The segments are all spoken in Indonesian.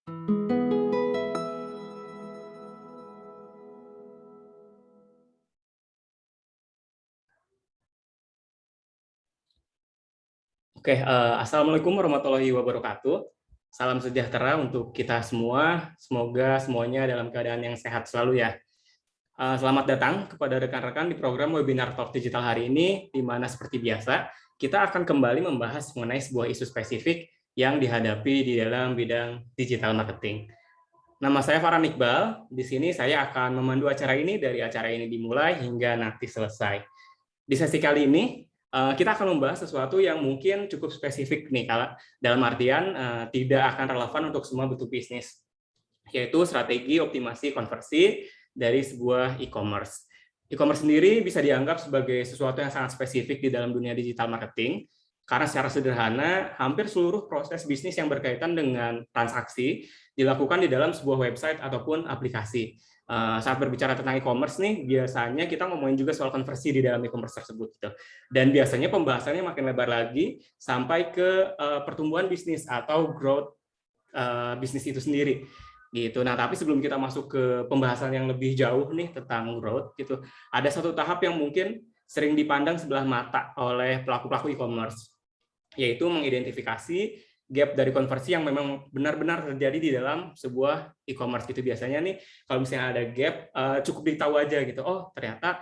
Oke, Assalamualaikum warahmatullahi wabarakatuh. Salam sejahtera untuk kita semua. Semoga semuanya dalam keadaan yang sehat selalu ya. Selamat datang kepada rekan-rekan di program webinar Talk Digital hari ini, di mana seperti biasa, kita akan kembali membahas mengenai sebuah isu spesifik yang dihadapi di dalam bidang digital marketing. Nama saya Farhan Iqbal. Di sini saya akan memandu acara ini dari acara ini dimulai hingga nanti selesai. Di sesi kali ini, kita akan membahas sesuatu yang mungkin cukup spesifik nih, kalau dalam artian tidak akan relevan untuk semua bentuk bisnis, yaitu strategi optimasi konversi dari sebuah e-commerce. E-commerce sendiri bisa dianggap sebagai sesuatu yang sangat spesifik di dalam dunia digital marketing, karena secara sederhana, hampir seluruh proses bisnis yang berkaitan dengan transaksi dilakukan di dalam sebuah website ataupun aplikasi. Saat berbicara tentang e-commerce nih, biasanya kita ngomongin juga soal konversi di dalam e-commerce tersebut. Gitu. Dan biasanya pembahasannya makin lebar lagi sampai ke pertumbuhan bisnis atau growth bisnis itu sendiri. Gitu. Nah, tapi sebelum kita masuk ke pembahasan yang lebih jauh nih tentang growth, gitu, ada satu tahap yang mungkin sering dipandang sebelah mata oleh pelaku-pelaku e-commerce, yaitu mengidentifikasi gap dari konversi yang memang benar-benar terjadi di dalam sebuah e-commerce gitu. Biasanya nih kalau misalnya ada gap, cukup ditahu aja gitu, oh ternyata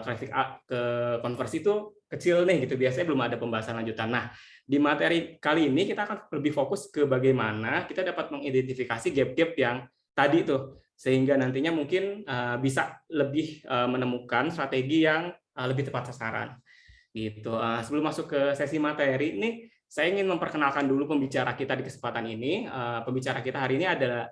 traffic ke konversi itu kecil nih gitu, biasanya belum ada pembahasan lanjutan. Nah, di materi kali ini kita akan lebih fokus ke bagaimana kita dapat mengidentifikasi gap-gap yang tadi tuh, sehingga nantinya mungkin bisa lebih menemukan strategi yang lebih tepat sasaran. Gitu. Sebelum masuk ke sesi materi ini, saya ingin memperkenalkan dulu pembicara kita di kesempatan ini. Pembicara kita hari ini adalah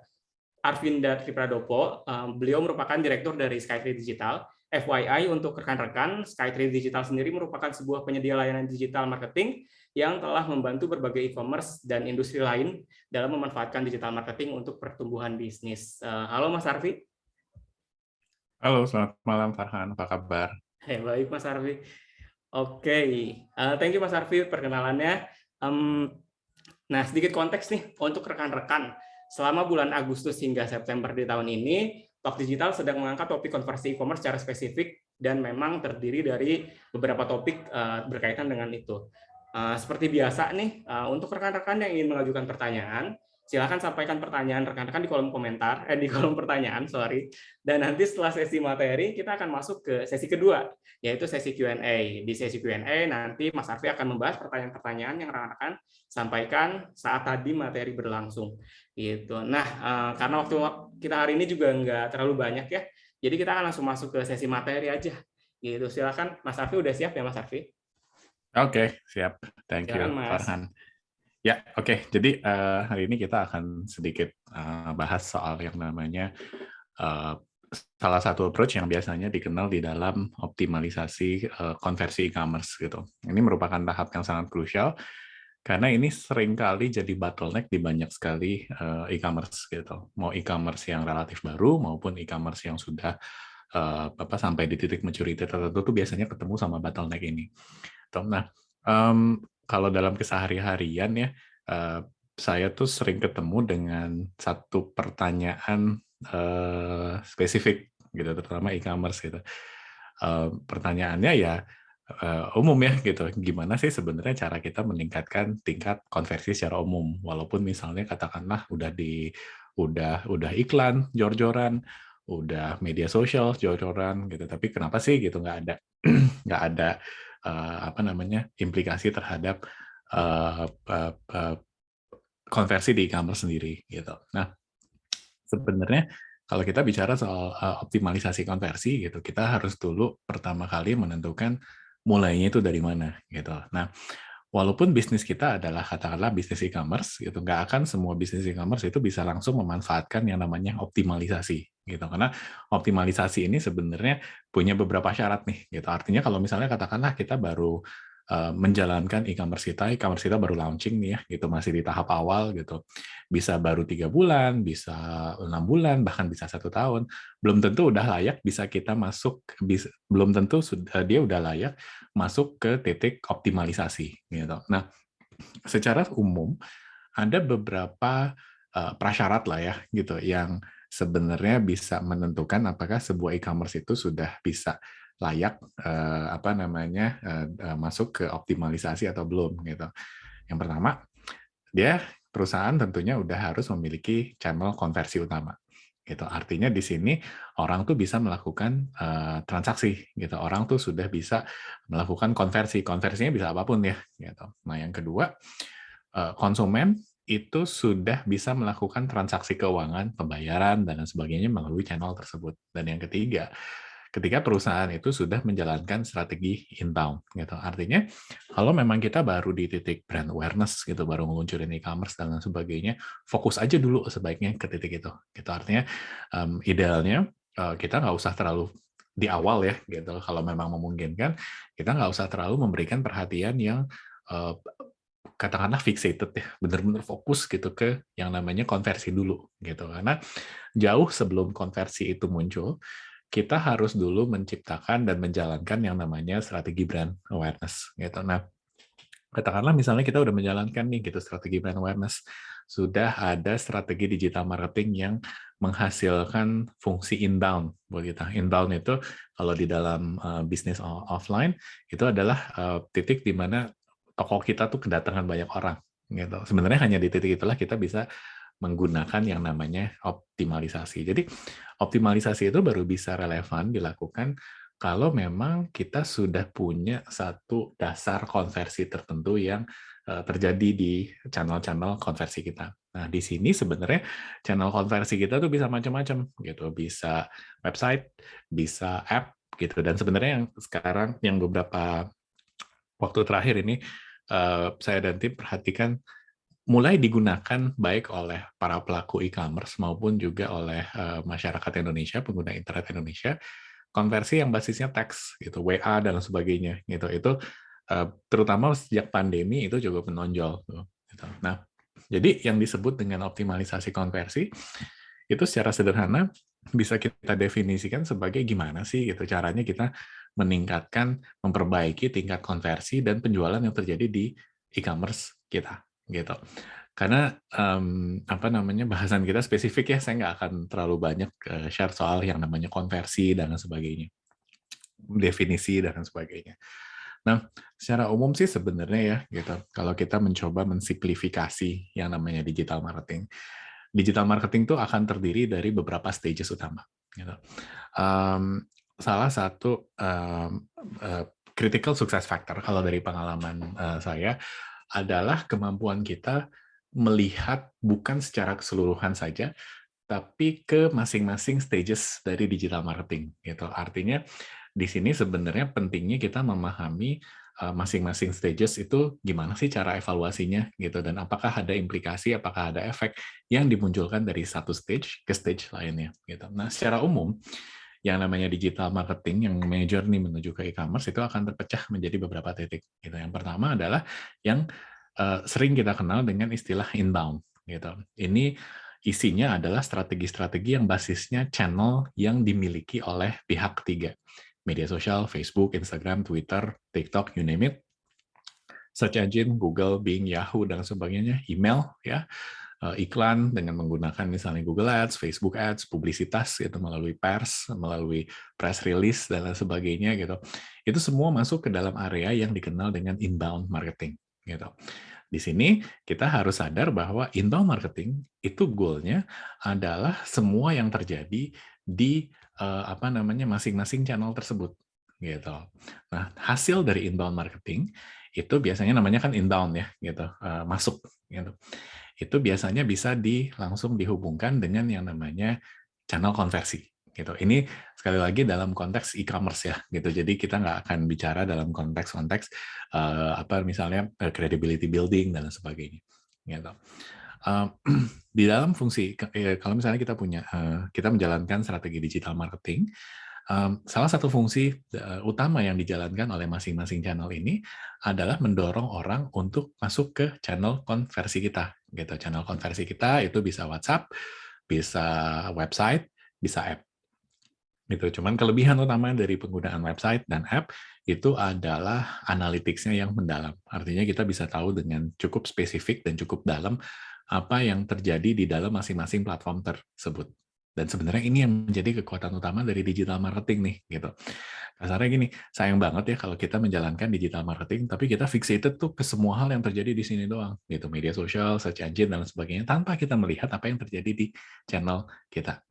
Arvinda Tripradopo. Beliau merupakan direktur dari Skytree Digital. FYI untuk rekan-rekan, Skytree Digital sendiri merupakan sebuah penyedia layanan digital marketing yang telah membantu berbagai e-commerce dan industri lain dalam memanfaatkan digital marketing untuk pertumbuhan bisnis. Halo Mas Arvi. Halo, selamat malam Farhan, apa kabar? Baik Mas Arvi. Oke, thank you Mas Arfi perkenalannya. Nah, sedikit konteks nih untuk rekan-rekan. Selama bulan Agustus hingga September di tahun ini, Talk Digital sedang mengangkat topik konversi e-commerce secara spesifik dan memang terdiri dari beberapa topik berkaitan dengan itu. Seperti biasa nih, untuk rekan-rekan yang ingin mengajukan pertanyaan, silakan sampaikan pertanyaan rekan-rekan di kolom komentar, di kolom pertanyaan, sorry. Dan nanti setelah sesi materi, kita akan masuk ke sesi kedua, yaitu sesi Q&A. Di sesi Q&A nanti Mas Arfi akan membahas pertanyaan-pertanyaan yang rekan-rekan sampaikan saat tadi materi berlangsung. Gitu. Nah, karena waktu kita hari ini juga nggak terlalu banyak ya, jadi kita akan langsung masuk ke sesi materi aja. Gitu. Silakan Mas Arfi, udah siap ya Mas Arfi? Oke, siap. Thank Silakan you, Mas. Farhan. Ya, oke. Jadi hari ini kita akan sedikit bahas soal yang namanya salah satu approach yang biasanya dikenal di dalam optimalisasi konversi e-commerce gitu. Ini merupakan tahap yang sangat krusial karena ini seringkali jadi bottleneck di banyak sekali e-commerce gitu. Mau e-commerce yang relatif baru maupun e-commerce yang sudah sampai di titik maturity tertentu tuh biasanya ketemu sama bottleneck ini. Nah, kalau dalam kesehari-harian ya, saya tuh sering ketemu dengan satu pertanyaan spesifik gitu, terutama e-commerce gitu. Pertanyaannya ya umum ya gitu, gimana sih sebenarnya cara kita meningkatkan tingkat konversi secara umum, walaupun misalnya katakanlah udah iklan jor-joran, udah media sosial jor-joran gitu, tapi kenapa sih gitu nggak ada nggak ada implikasi terhadap konversi di e-commerce sendiri gitu. Nah, sebenarnya kalau kita bicara soal optimalisasi konversi gitu, kita harus dulu pertama kali menentukan mulainya itu dari mana gitu. Nah, walaupun bisnis kita adalah katakanlah bisnis e-commerce gitu, nggak akan semua bisnis e-commerce itu bisa langsung memanfaatkan yang namanya optimalisasi gitu. Karena optimalisasi ini sebenarnya punya beberapa syarat nih gitu. Artinya kalau misalnya katakanlah kita baru menjalankan e-commerce kita baru launching nih ya gitu, masih di tahap awal gitu, bisa baru 3 bulan, bisa 6 bulan, bahkan bisa 1 tahun, belum tentu udah layak bisa kita masuk, belum tentu dia udah layak masuk ke titik optimalisasi gitu. Nah, secara umum ada beberapa prasyarat lah ya gitu yang sebenarnya bisa menentukan apakah sebuah e-commerce itu sudah bisa layak masuk ke optimalisasi atau belum gitu. Yang pertama, perusahaan tentunya udah harus memiliki channel konversi utama. Gitu. Artinya di sini orang tuh bisa melakukan transaksi gitu. Orang tuh sudah bisa melakukan konversi. Konversinya bisa apapun ya gitu. Nah, yang kedua, konsumen itu sudah bisa melakukan transaksi keuangan, pembayaran dan sebagainya melalui channel tersebut. Dan yang ketiga, ketika perusahaan itu sudah menjalankan strategi inbound gitu. Artinya kalau memang kita baru di titik brand awareness gitu, baru ngeluncurin e-commerce dan lain sebagainya, fokus aja dulu sebaiknya ke titik itu. Gitu artinya idealnya kita nggak usah terlalu di awal ya gitu. Kalau memang memungkinkan, kita nggak usah terlalu memberikan perhatian yang katakanlah fixated ya, benar-benar fokus gitu ke yang namanya konversi dulu gitu. Karena jauh sebelum konversi itu muncul, kita harus dulu menciptakan dan menjalankan yang namanya strategi brand awareness gitu. Nah, katakanlah misalnya kita udah menjalankan nih gitu strategi brand awareness, sudah ada strategi digital marketing yang menghasilkan fungsi inbound buat kita. Inbound itu kalau di dalam bisnis offline itu adalah titik di mana toko kita tuh kedatangan banyak orang gitu. Sebenarnya hanya di titik itulah kita bisa menggunakan yang namanya optimalisasi. Jadi optimalisasi itu baru bisa relevan dilakukan kalau memang kita sudah punya satu dasar konversi tertentu yang terjadi di channel-channel konversi kita. Nah, di sini sebenarnya channel konversi kita tuh bisa macam-macam gitu. Bisa website, bisa app gitu. Dan sebenarnya yang sekarang yang beberapa waktu terakhir ini saya dan tim perhatikan mulai digunakan baik oleh para pelaku e-commerce maupun juga oleh masyarakat Indonesia, pengguna internet Indonesia, konversi yang basisnya teks, gitu, WA dan sebagainya, gitu. Itu terutama sejak pandemi itu juga menonjol. Gitu. Nah, jadi yang disebut dengan optimalisasi konversi itu secara sederhana bisa kita definisikan sebagai gimana sih gitu caranya kita meningkatkan, memperbaiki tingkat konversi dan penjualan yang terjadi di e-commerce kita, gitu. Karena bahasan kita spesifik ya, saya nggak akan terlalu banyak share soal yang namanya konversi dan sebagainya, definisi dan sebagainya. Nah, secara umum sih sebenarnya ya, gitu. Kalau kita mencoba mensimplifikasi yang namanya digital marketing, digital marketing itu akan terdiri dari beberapa stages utama. Gitu. Salah satu critical success factor kalau dari pengalaman saya adalah kemampuan kita melihat bukan secara keseluruhan saja, tapi ke masing-masing stages dari digital marketing. Gitu. Artinya di sini sebenarnya pentingnya kita memahami masing-masing stages itu gimana sih cara evaluasinya gitu dan apakah ada implikasi, apakah ada efek yang dimunculkan dari satu stage ke stage lainnya gitu. Nah, secara umum yang namanya digital marketing yang major nih menuju ke e-commerce itu akan terpecah menjadi beberapa titik gitu. Yang pertama adalah yang sering kita kenal dengan istilah inbound gitu. Ini isinya adalah strategi-strategi yang basisnya channel yang dimiliki oleh pihak ketiga. Media sosial, Facebook, Instagram, Twitter, TikTok, you name it. Search engine, Google, Bing, Yahoo, dan sebagainya. Email, ya, iklan dengan menggunakan misalnya Google Ads, Facebook Ads, publisitas gitu melalui pers, melalui press release, dan lain sebagainya gitu. Itu semua masuk ke dalam area yang dikenal dengan inbound marketing gitu. Di sini kita harus sadar bahwa inbound marketing itu goal-nya adalah semua yang terjadi di masing-masing channel tersebut gitu. Nah, hasil dari inbound marketing itu biasanya namanya kan inbound ya gitu, masuk gitu. Itu biasanya bisa langsung dihubungkan dengan yang namanya channel konversi gitu. Ini sekali lagi dalam konteks e-commerce ya gitu. Jadi kita nggak akan bicara dalam konteks misalnya credibility building dan sebagainya gitu. Di dalam fungsi kalau misalnya kita menjalankan strategi digital marketing, salah satu fungsi utama yang dijalankan oleh masing-masing channel ini adalah mendorong orang untuk masuk ke channel konversi kita gitu. Channel konversi kita itu bisa WhatsApp, bisa website, bisa app gitu. Cuman kelebihan utama dari penggunaan website dan app itu adalah analytics-nya yang mendalam. Artinya kita bisa tahu dengan cukup spesifik dan cukup dalam apa yang terjadi di dalam masing-masing platform tersebut. Dan sebenarnya ini yang menjadi kekuatan utama dari digital marketing nih, gitu. Kasarnya gini, sayang banget ya kalau kita menjalankan digital marketing, tapi kita fixated tuh ke semua hal yang terjadi di sini doang, gitu. Media sosial, search engine, dan sebagainya, tanpa kita melihat apa yang terjadi di channel kita.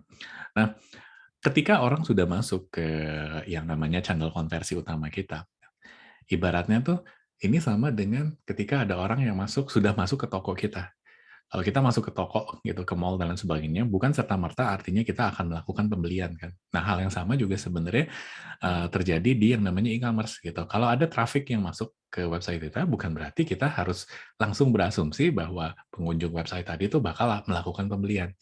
Nah, ketika orang sudah masuk ke yang namanya channel konversi utama kita, ibaratnya tuh ini sama dengan ketika ada orang yang sudah masuk ke toko kita. Kalau kita masuk ke toko gitu, ke mall dan lain sebagainya, bukan serta-merta artinya kita akan melakukan pembelian kan. Nah, hal yang sama juga sebenarnya terjadi di yang namanya e-commerce gitu. Kalau ada traffic yang masuk ke website kita, bukan berarti kita harus langsung berasumsi bahwa pengunjung website tadi itu bakal melakukan pembelian.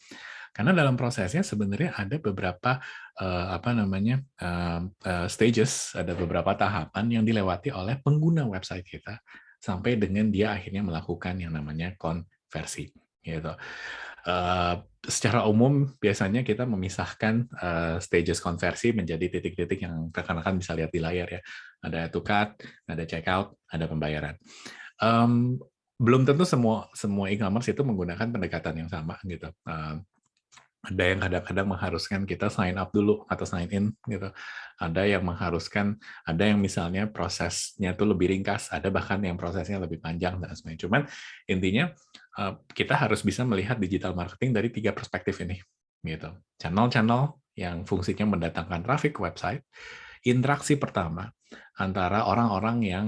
Karena dalam prosesnya sebenarnya ada beberapa stages, ada beberapa tahapan yang dilewati oleh pengguna website kita sampai dengan dia akhirnya melakukan yang namanya konversi gitu. Secara umum biasanya kita memisahkan stages konversi menjadi titik-titik yang rekan-rekan bisa lihat di layar ya. Ada to cart, ada checkout, ada pembayaran. Belum tentu semua e-commerce itu menggunakan pendekatan yang sama gitu. Ada yang kadang-kadang mengharuskan kita sign up dulu atau sign in gitu. Ada yang mengharuskan, ada yang misalnya prosesnya tuh lebih ringkas, ada bahkan yang prosesnya lebih panjang dan sebagainya. Cuman intinya kita harus bisa melihat digital marketing dari 3 perspektif ini gitu. Channel-channel yang fungsinya mendatangkan traffic ke website, interaksi pertama antara orang-orang yang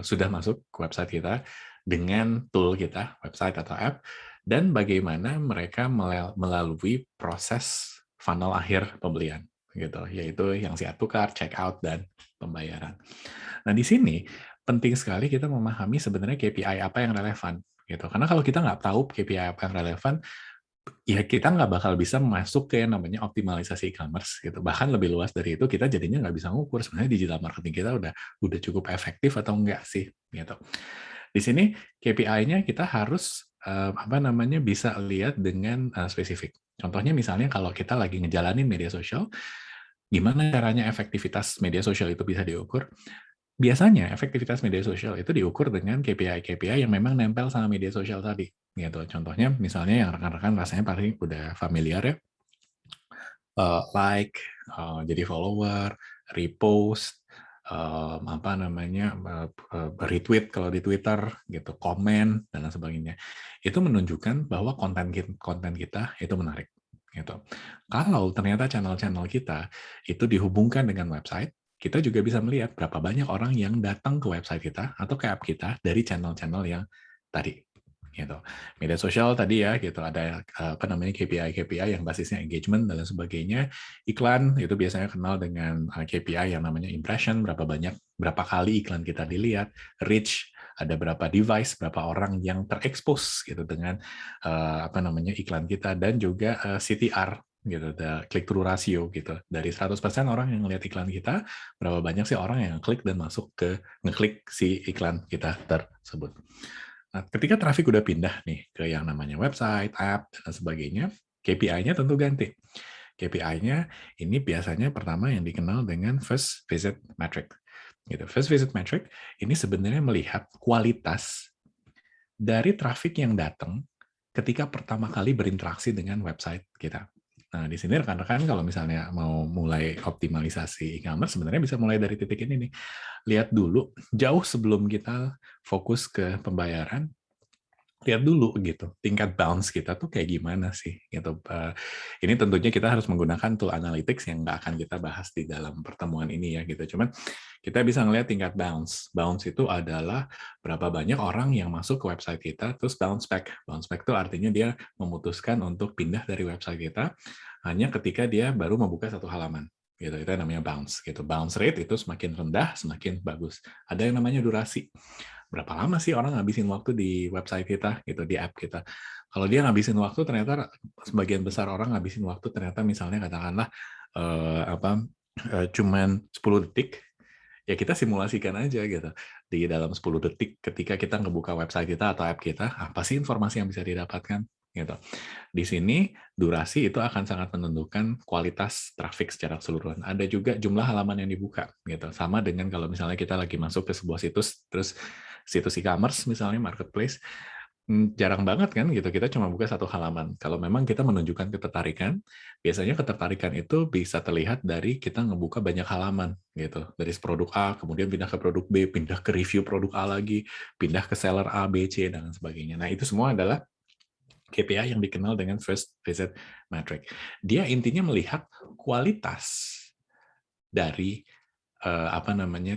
sudah masuk ke website kita dengan tool kita, website atau app, dan bagaimana mereka melalui proses funnel akhir pembelian gitu, yaitu yang si add to cart, check out, dan pembayaran. Nah, di sini penting sekali kita memahami sebenarnya KPI apa yang relevan gitu. Karena kalau kita nggak tahu KPI apa yang relevan, ya kita nggak bakal bisa masuk ke yang namanya optimalisasi e-commerce gitu. Bahkan lebih luas dari itu, kita jadinya nggak bisa ngukur sebenarnya digital marketing kita udah cukup efektif atau enggak sih gitu. Di sini KPI-nya kita harus bisa lihat dengan spesifik. Contohnya misalnya kalau kita lagi ngejalanin media sosial, gimana caranya efektivitas media sosial itu bisa diukur? Biasanya efektivitas media sosial itu diukur dengan KPI-KPI yang memang nempel sama media sosial tadi. Gitu. Contohnya misalnya yang rekan-rekan rasanya paling udah familiar ya, like, jadi follower, repost, retweet kalau di Twitter, gitu, komen dan lain sebagainya. Itu menunjukkan bahwa konten kita itu menarik, gitu. Kalau ternyata channel-channel kita itu dihubungkan dengan website, kita juga bisa melihat berapa banyak orang yang datang ke website kita atau ke app kita dari channel-channel yang tadi. Gitu. Media sosial tadi ya, gitu, ada KPI yang basisnya engagement dan lain sebagainya. Iklan itu biasanya kenal dengan KPI yang namanya impression, berapa kali iklan kita dilihat. Reach, ada berapa device, berapa orang yang terekspos gitu dengan iklan kita, dan juga CTR gitu, click through ratio gitu. Dari 100% orang yang melihat iklan kita, berapa banyak sih orang yang klik dan ngeklik si iklan kita tersebut. Nah, ketika traffic udah pindah nih ke yang namanya website, app, dan sebagainya, KPI-nya tentu ganti. KPI-nya ini biasanya pertama yang dikenal dengan first visit metric. Gitu. First visit metric ini sebenarnya melihat kualitas dari traffic yang datang ketika pertama kali berinteraksi dengan website kita. Nah, di sini rekan-rekan kalau misalnya mau mulai optimalisasi e-commerce, sebenarnya bisa mulai dari titik ini nih. Lihat dulu, jauh sebelum kita fokus ke pembayaran, lihat dulu gitu, tingkat bounce kita tuh kayak gimana sih gitu. Ini tentunya kita harus menggunakan tool analytics yang nggak akan kita bahas di dalam pertemuan ini ya gitu. Cuman kita bisa ngelihat tingkat bounce. Bounce itu adalah berapa banyak orang yang masuk ke website kita terus bounce back. Bounce back itu artinya dia memutuskan untuk pindah dari website kita hanya ketika dia baru membuka satu halaman. Gitu, itu yang namanya bounce. Gitu. Bounce rate itu semakin rendah, semakin bagus. Ada yang namanya durasi. Berapa lama sih orang ngabisin waktu di website kita, gitu, di app kita. Kalau dia ngabisin waktu, ternyata sebagian besar orang ngabisin waktu ternyata misalnya katakanlah cuman 10 detik, ya kita simulasikan aja gitu. Di dalam 10 detik ketika kita ngebuka website kita atau app kita, apa sih informasi yang bisa didapatkan? Gitu. Di sini durasi itu akan sangat menentukan kualitas traffic secara keseluruhan. Ada juga jumlah halaman yang dibuka, gitu. Sama dengan kalau misalnya kita lagi masuk ke sebuah situs, terus situs e-commerce misalnya marketplace, Jarang banget kan gitu, kita cuma buka satu halaman. Kalau memang kita menunjukkan ketertarikan, biasanya ketertarikan itu bisa terlihat dari kita ngebuka banyak halaman gitu. Dari produk A, kemudian pindah ke produk B, pindah ke review produk A lagi, pindah ke seller A, B, C, dan sebagainya. Nah, itu semua adalah KPI yang dikenal dengan first visit metric. Dia intinya melihat kualitas dari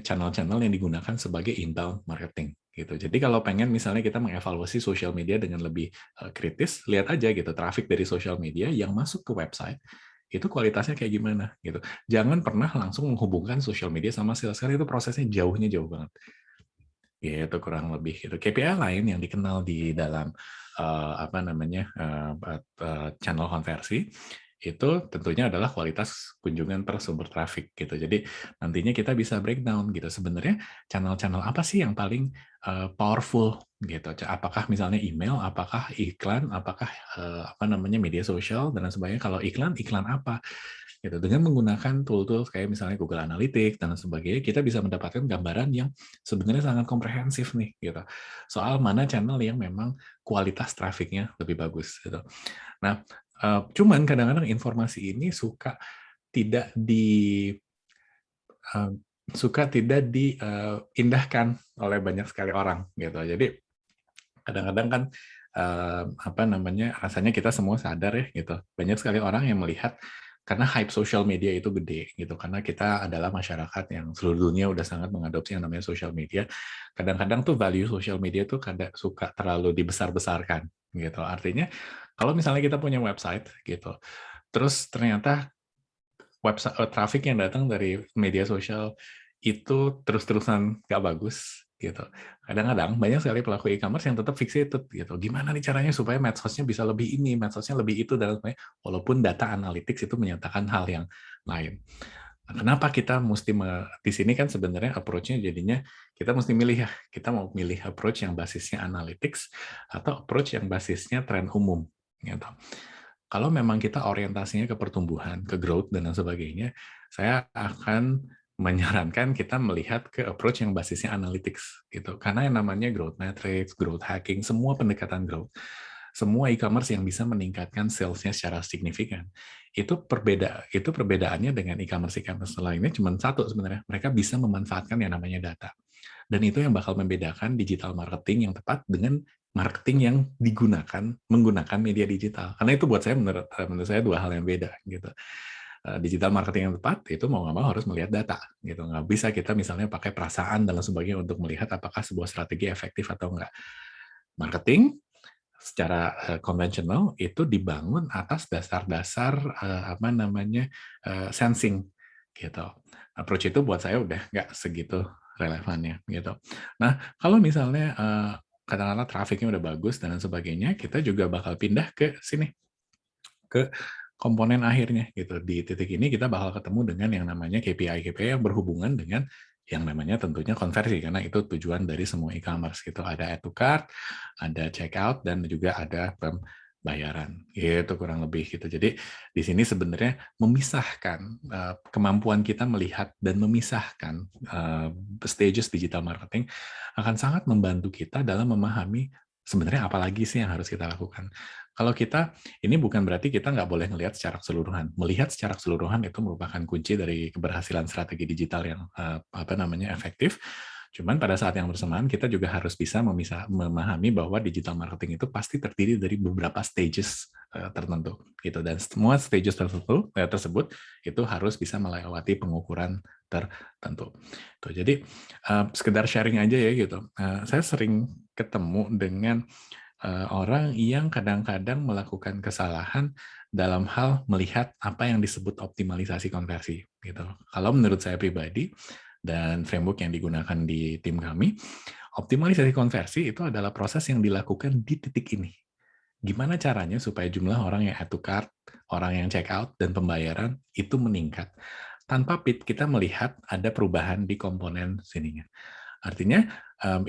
channel-channel yang digunakan sebagai inbound marketing gitu. Jadi kalau pengen misalnya kita mengevaluasi sosial media dengan lebih kritis, lihat aja gitu traffic dari sosial media yang masuk ke website itu kualitasnya kayak gimana gitu. Jangan pernah langsung menghubungkan sosial media sama sales, karena itu prosesnya jauh banget. Gitu kurang lebih gitu. KPI lain yang dikenal di dalam channel konversi itu tentunya adalah kualitas kunjungan per sumber traffic gitu. Jadi nantinya kita bisa breakdown gitu. Sebenarnya channel-channel apa sih yang paling powerful gitu. Apakah misalnya email, apakah iklan, apakah media sosial dan lain sebagainya. Kalau iklan apa? Gitu. Dengan menggunakan tool-tool kayak misalnya Google Analytics dan sebagainya, kita bisa mendapatkan gambaran yang sebenarnya sangat komprehensif nih gitu. Soal mana channel yang memang kualitas trafficnya lebih bagus gitu. Nah, cuman kadang-kadang informasi ini tidak di eh, tidak diindahkan oleh banyak sekali orang gitu. Jadi kadang-kadang kan rasanya kita semua sadar ya gitu. Banyak sekali orang yang melihat karena hype social media itu gede gitu, karena kita adalah masyarakat yang seluruh dunia udah sangat mengadopsi yang namanya social media. Kadang-kadang tuh value social media tuh kadang suka terlalu dibesar-besarkan gitu. Artinya kalau misalnya kita punya website gitu, terus ternyata website traffic yang datang dari media sosial itu terus-terusan nggak bagus gitu. Kadang-kadang banyak sekali pelaku e-commerce yang tetap fixated gitu. Gimana nih caranya supaya medsosnya bisa lebih ini, medsosnya lebih itu, dan sebagainya. Walaupun data analytics itu menyatakan hal yang lain. Nah, kenapa kita mesti di sini kan sebenarnya approach-nya jadinya kita mesti milih ya. Kita mau milih approach yang basisnya analytics atau approach yang basisnya tren umum gitu. Kalau memang kita orientasinya ke pertumbuhan, ke growth, dan lain sebagainya, saya akan menyarankan kita melihat ke approach yang basisnya analytics gitu. Karena yang namanya growth metrics, growth hacking, semua pendekatan growth, semua e-commerce yang bisa meningkatkan sales-nya secara signifikan, itu perbedaannya dengan e-commerce lainnya cuma satu sebenarnya. Mereka bisa memanfaatkan yang namanya data. Dan itu yang bakal membedakan digital marketing yang tepat dengan marketing yang menggunakan media digital. Karena itu buat saya menurut saya dua hal yang beda gitu. Digital marketing yang tepat itu mau nggak mau harus melihat data gitu. Nggak bisa kita misalnya pakai perasaan dan sebagainya untuk melihat apakah sebuah strategi efektif atau enggak. Marketing secara konvensional itu dibangun atas dasar-dasar sensing gitu. Approach itu buat saya udah nggak segitu relevannya gitu. Nah, kalau misalnya katakanlah trafficnya udah bagus dan sebagainya, kita juga bakal pindah ke sini, ke komponen akhirnya gitu. Di titik ini kita bakal ketemu dengan yang namanya KPI yang berhubungan dengan yang namanya tentunya konversi, karena itu tujuan dari semua e-commerce gitu. Ada add to cart, ada checkout, dan juga ada pembayaran gitu kurang lebih gitu. Jadi di sini sebenarnya memisahkan kemampuan kita melihat dan memisahkan stages digital marketing akan sangat membantu kita dalam memahami sebenarnya apa lagi sih yang harus kita lakukan. Kalau kita, ini bukan berarti kita nggak boleh melihat secara keseluruhan. Melihat secara keseluruhan itu merupakan kunci dari keberhasilan strategi digital yang efektif. Cuman pada saat yang bersamaan kita juga harus bisa memahami bahwa digital marketing itu pasti terdiri dari beberapa stages tertentu gitu, dan semua stages tersebut itu harus bisa melewati pengukuran tertentu. Tuh, jadi sekedar sharing aja ya gitu. Saya sering ketemu dengan orang yang kadang-kadang melakukan kesalahan dalam hal melihat apa yang disebut optimalisasi konversi gitu. Kalau menurut saya pribadi dan framework yang digunakan di tim kami, optimalisasi konversi itu adalah proses yang dilakukan di titik ini. Gimana caranya supaya jumlah orang yang add to cart, orang yang check out, dan pembayaran itu meningkat tanpa kita melihat ada perubahan di komponen sininya. Artinya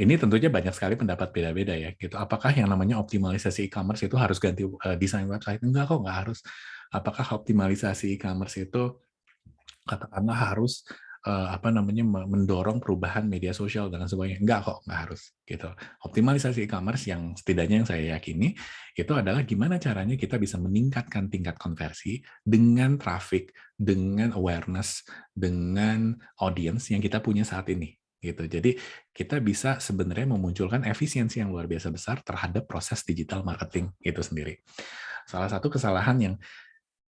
ini tentunya banyak sekali pendapat beda-beda ya gitu. Apakah yang namanya optimalisasi e-commerce itu harus ganti desain website? Enggak kok, nggak harus. Apakah optimalisasi e-commerce itu katakanlah harus mendorong perubahan media sosial dan sebagainya. Enggak kok, enggak harus gitu. Optimalisasi e-commerce yang setidaknya yang saya yakini itu adalah gimana caranya kita bisa meningkatkan tingkat konversi dengan traffic, dengan awareness, dengan audience yang kita punya saat ini gitu. Jadi kita bisa sebenarnya memunculkan efisiensi yang luar biasa besar terhadap proses digital marketing itu sendiri. Salah satu kesalahan yang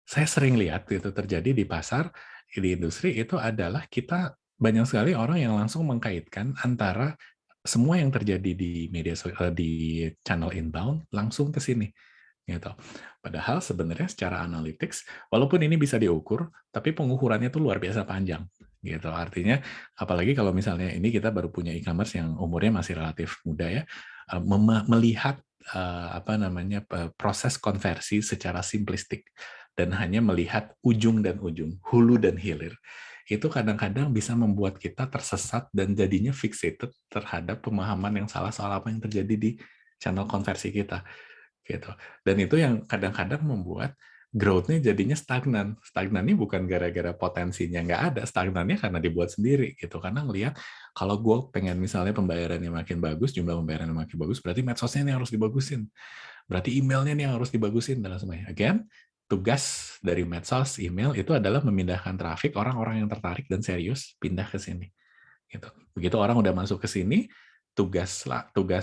saya sering lihat itu terjadi di pasar, di industri itu adalah kita banyak sekali orang yang langsung mengkaitkan antara semua yang terjadi di di channel inbound langsung ke sini gitu. Padahal sebenarnya secara analytics, walaupun ini bisa diukur, tapi pengukurannya tuh luar biasa panjang gitu. Artinya, apalagi kalau misalnya ini kita baru punya e-commerce yang umurnya masih relatif muda ya, melihat proses konversi secara simplistik dan hanya melihat ujung dan ujung, hulu dan hilir, itu kadang-kadang bisa membuat kita tersesat dan jadinya fixated terhadap pemahaman yang salah soal apa yang terjadi di channel konversi kita gitu. Dan itu yang kadang-kadang membuat growth-nya jadinya stagnan. Stagnannya bukan gara-gara potensinya nggak ada, stagnannya karena dibuat sendiri gitu. Karena ngelihat kalau gue pengen misalnya pembayarannya makin bagus, jumlah pembayarannya makin bagus, berarti medsosnya ini harus dibagusin. Berarti emailnya ini harus dibagusin dan semuanya. Again, tugas dari medsos, email itu adalah memindahkan traffic orang-orang yang tertarik dan serius pindah ke sini. Gitu. Begitu orang udah masuk ke sini, tugas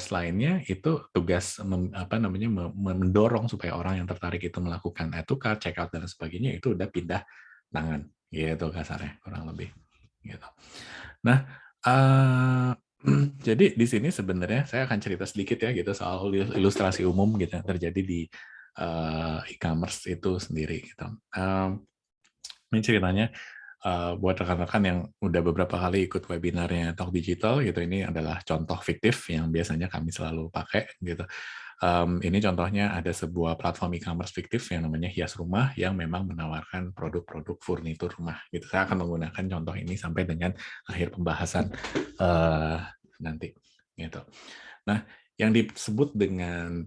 lainnya itu tugas mendorong supaya orang yang tertarik itu melakukan add to cart, check out dan sebagainya itu udah pindah tangan gitu kasarnya kurang lebih gitu. Nah, jadi di sini sebenarnya saya akan cerita sedikit ya gitu soal ilustrasi umum gitu yang terjadi di e-commerce itu sendiri gitu. Ini ceritanya buat rekan-rekan yang udah beberapa kali ikut webinarnya Talk Digital gitu, ini adalah contoh fiktif yang biasanya kami selalu pakai gitu. Ini contohnya ada sebuah platform e-commerce fiktif yang namanya Hias Rumah yang memang menawarkan produk-produk furnitur rumah gitu. Saya akan menggunakan contoh ini sampai dengan akhir pembahasan nanti gitu. Nah, yang disebut dengan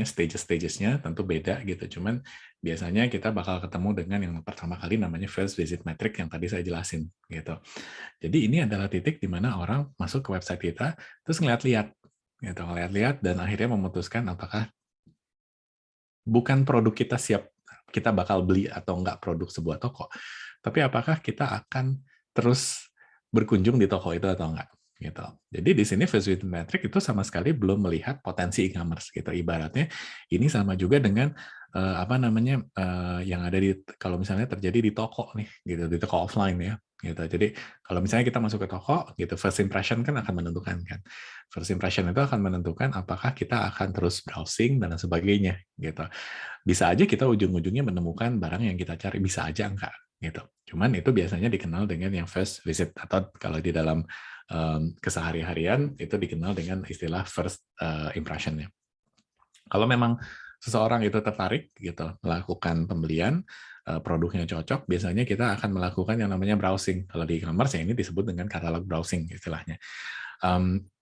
stages-stagesnya tentu beda gitu. Cuman biasanya kita bakal ketemu dengan yang pertama kali namanya first visit metric yang tadi saya jelasin gitu. Jadi ini adalah titik di mana orang masuk ke website kita terus ngeliat-liat gitu, ngeliat-liat dan akhirnya memutuskan apakah bukan produk kita siap kita bakal beli atau enggak produk sebuah toko, tapi apakah kita akan terus berkunjung di toko itu atau enggak gitu. Jadi di sini first visit metric itu sama sekali belum melihat potensi e-commerce gitu. Ibaratnya ini sama juga dengan yang ada di kalau misalnya terjadi di toko nih gitu, di toko offline ya gitu. Jadi kalau misalnya kita masuk ke toko gitu, first impression kan akan menentukan kan. First impression itu akan menentukan apakah kita akan terus browsing dan sebagainya gitu. Bisa aja kita ujung-ujungnya menemukan barang yang kita cari, bisa aja enggak gitu. Cuman itu biasanya dikenal dengan yang first visit atau kalau di dalam kesehari-harian itu dikenal dengan istilah first impression-nya. Kalau memang seseorang itu tertarik gitu melakukan pembelian, produknya cocok, biasanya kita akan melakukan yang namanya browsing. Kalau di e-commerce ya ini disebut dengan katalog browsing istilahnya.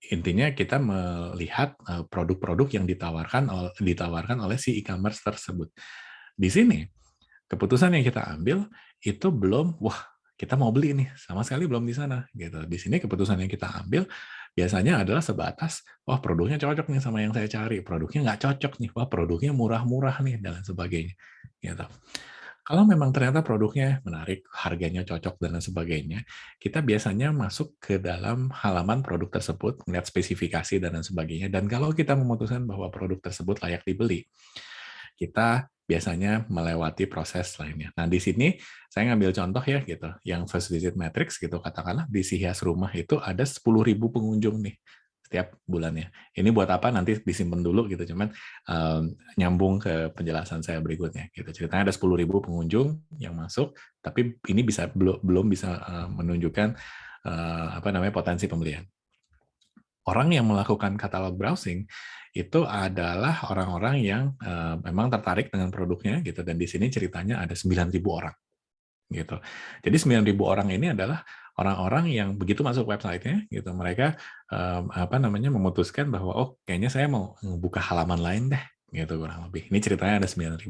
Intinya kita melihat produk-produk yang ditawarkan oleh si e-commerce tersebut. Di sini keputusan yang kita ambil itu belum, wah kita mau beli nih, sama sekali belum di sana gitu. Di sini keputusan yang kita ambil biasanya adalah sebatas, wah produknya cocok nih sama yang saya cari, produknya nggak cocok nih, wah produknya murah-murah nih dan sebagainya. Gitu. Kalau memang ternyata produknya menarik, harganya cocok dan sebagainya, kita biasanya masuk ke dalam halaman produk tersebut, melihat spesifikasi dan sebagainya. Dan kalau kita memutuskan bahwa produk tersebut layak dibeli, kita biasanya melewati proses lainnya. Nah, di sini saya ngambil contoh ya gitu, yang first visit matrix gitu, katakanlah di si Hias Rumah itu ada 10.000 pengunjung nih setiap bulannya. Ini buat apa nanti disimpan dulu gitu, cuman nyambung ke penjelasan saya berikutnya gitu. Ceritanya ada 10.000 pengunjung yang masuk, tapi ini belum bisa menunjukkan potensi pembelian. Orang yang melakukan katalog browsing itu adalah orang-orang yang memang tertarik dengan produknya gitu, dan di sini ceritanya ada 9.000 orang gitu. Jadi 9.000 orang ini adalah orang-orang yang begitu masuk website-nya gitu, mereka memutuskan bahwa oh kayaknya saya mau buka halaman lain deh gitu kurang lebih. Ini ceritanya ada 9.000.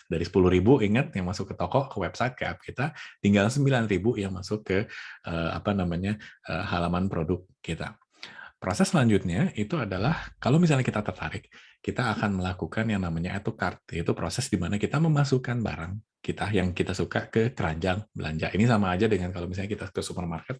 Dari 10.000 ingat yang masuk ke toko, ke website, ke app kita, tinggal 9.000 yang masuk ke halaman produk kita. Proses selanjutnya itu adalah kalau misalnya kita tertarik, kita akan melakukan yang namanya add to cart, yaitu proses di mana kita memasukkan barang kita yang kita suka ke keranjang belanja. Ini sama aja dengan kalau misalnya kita ke supermarket.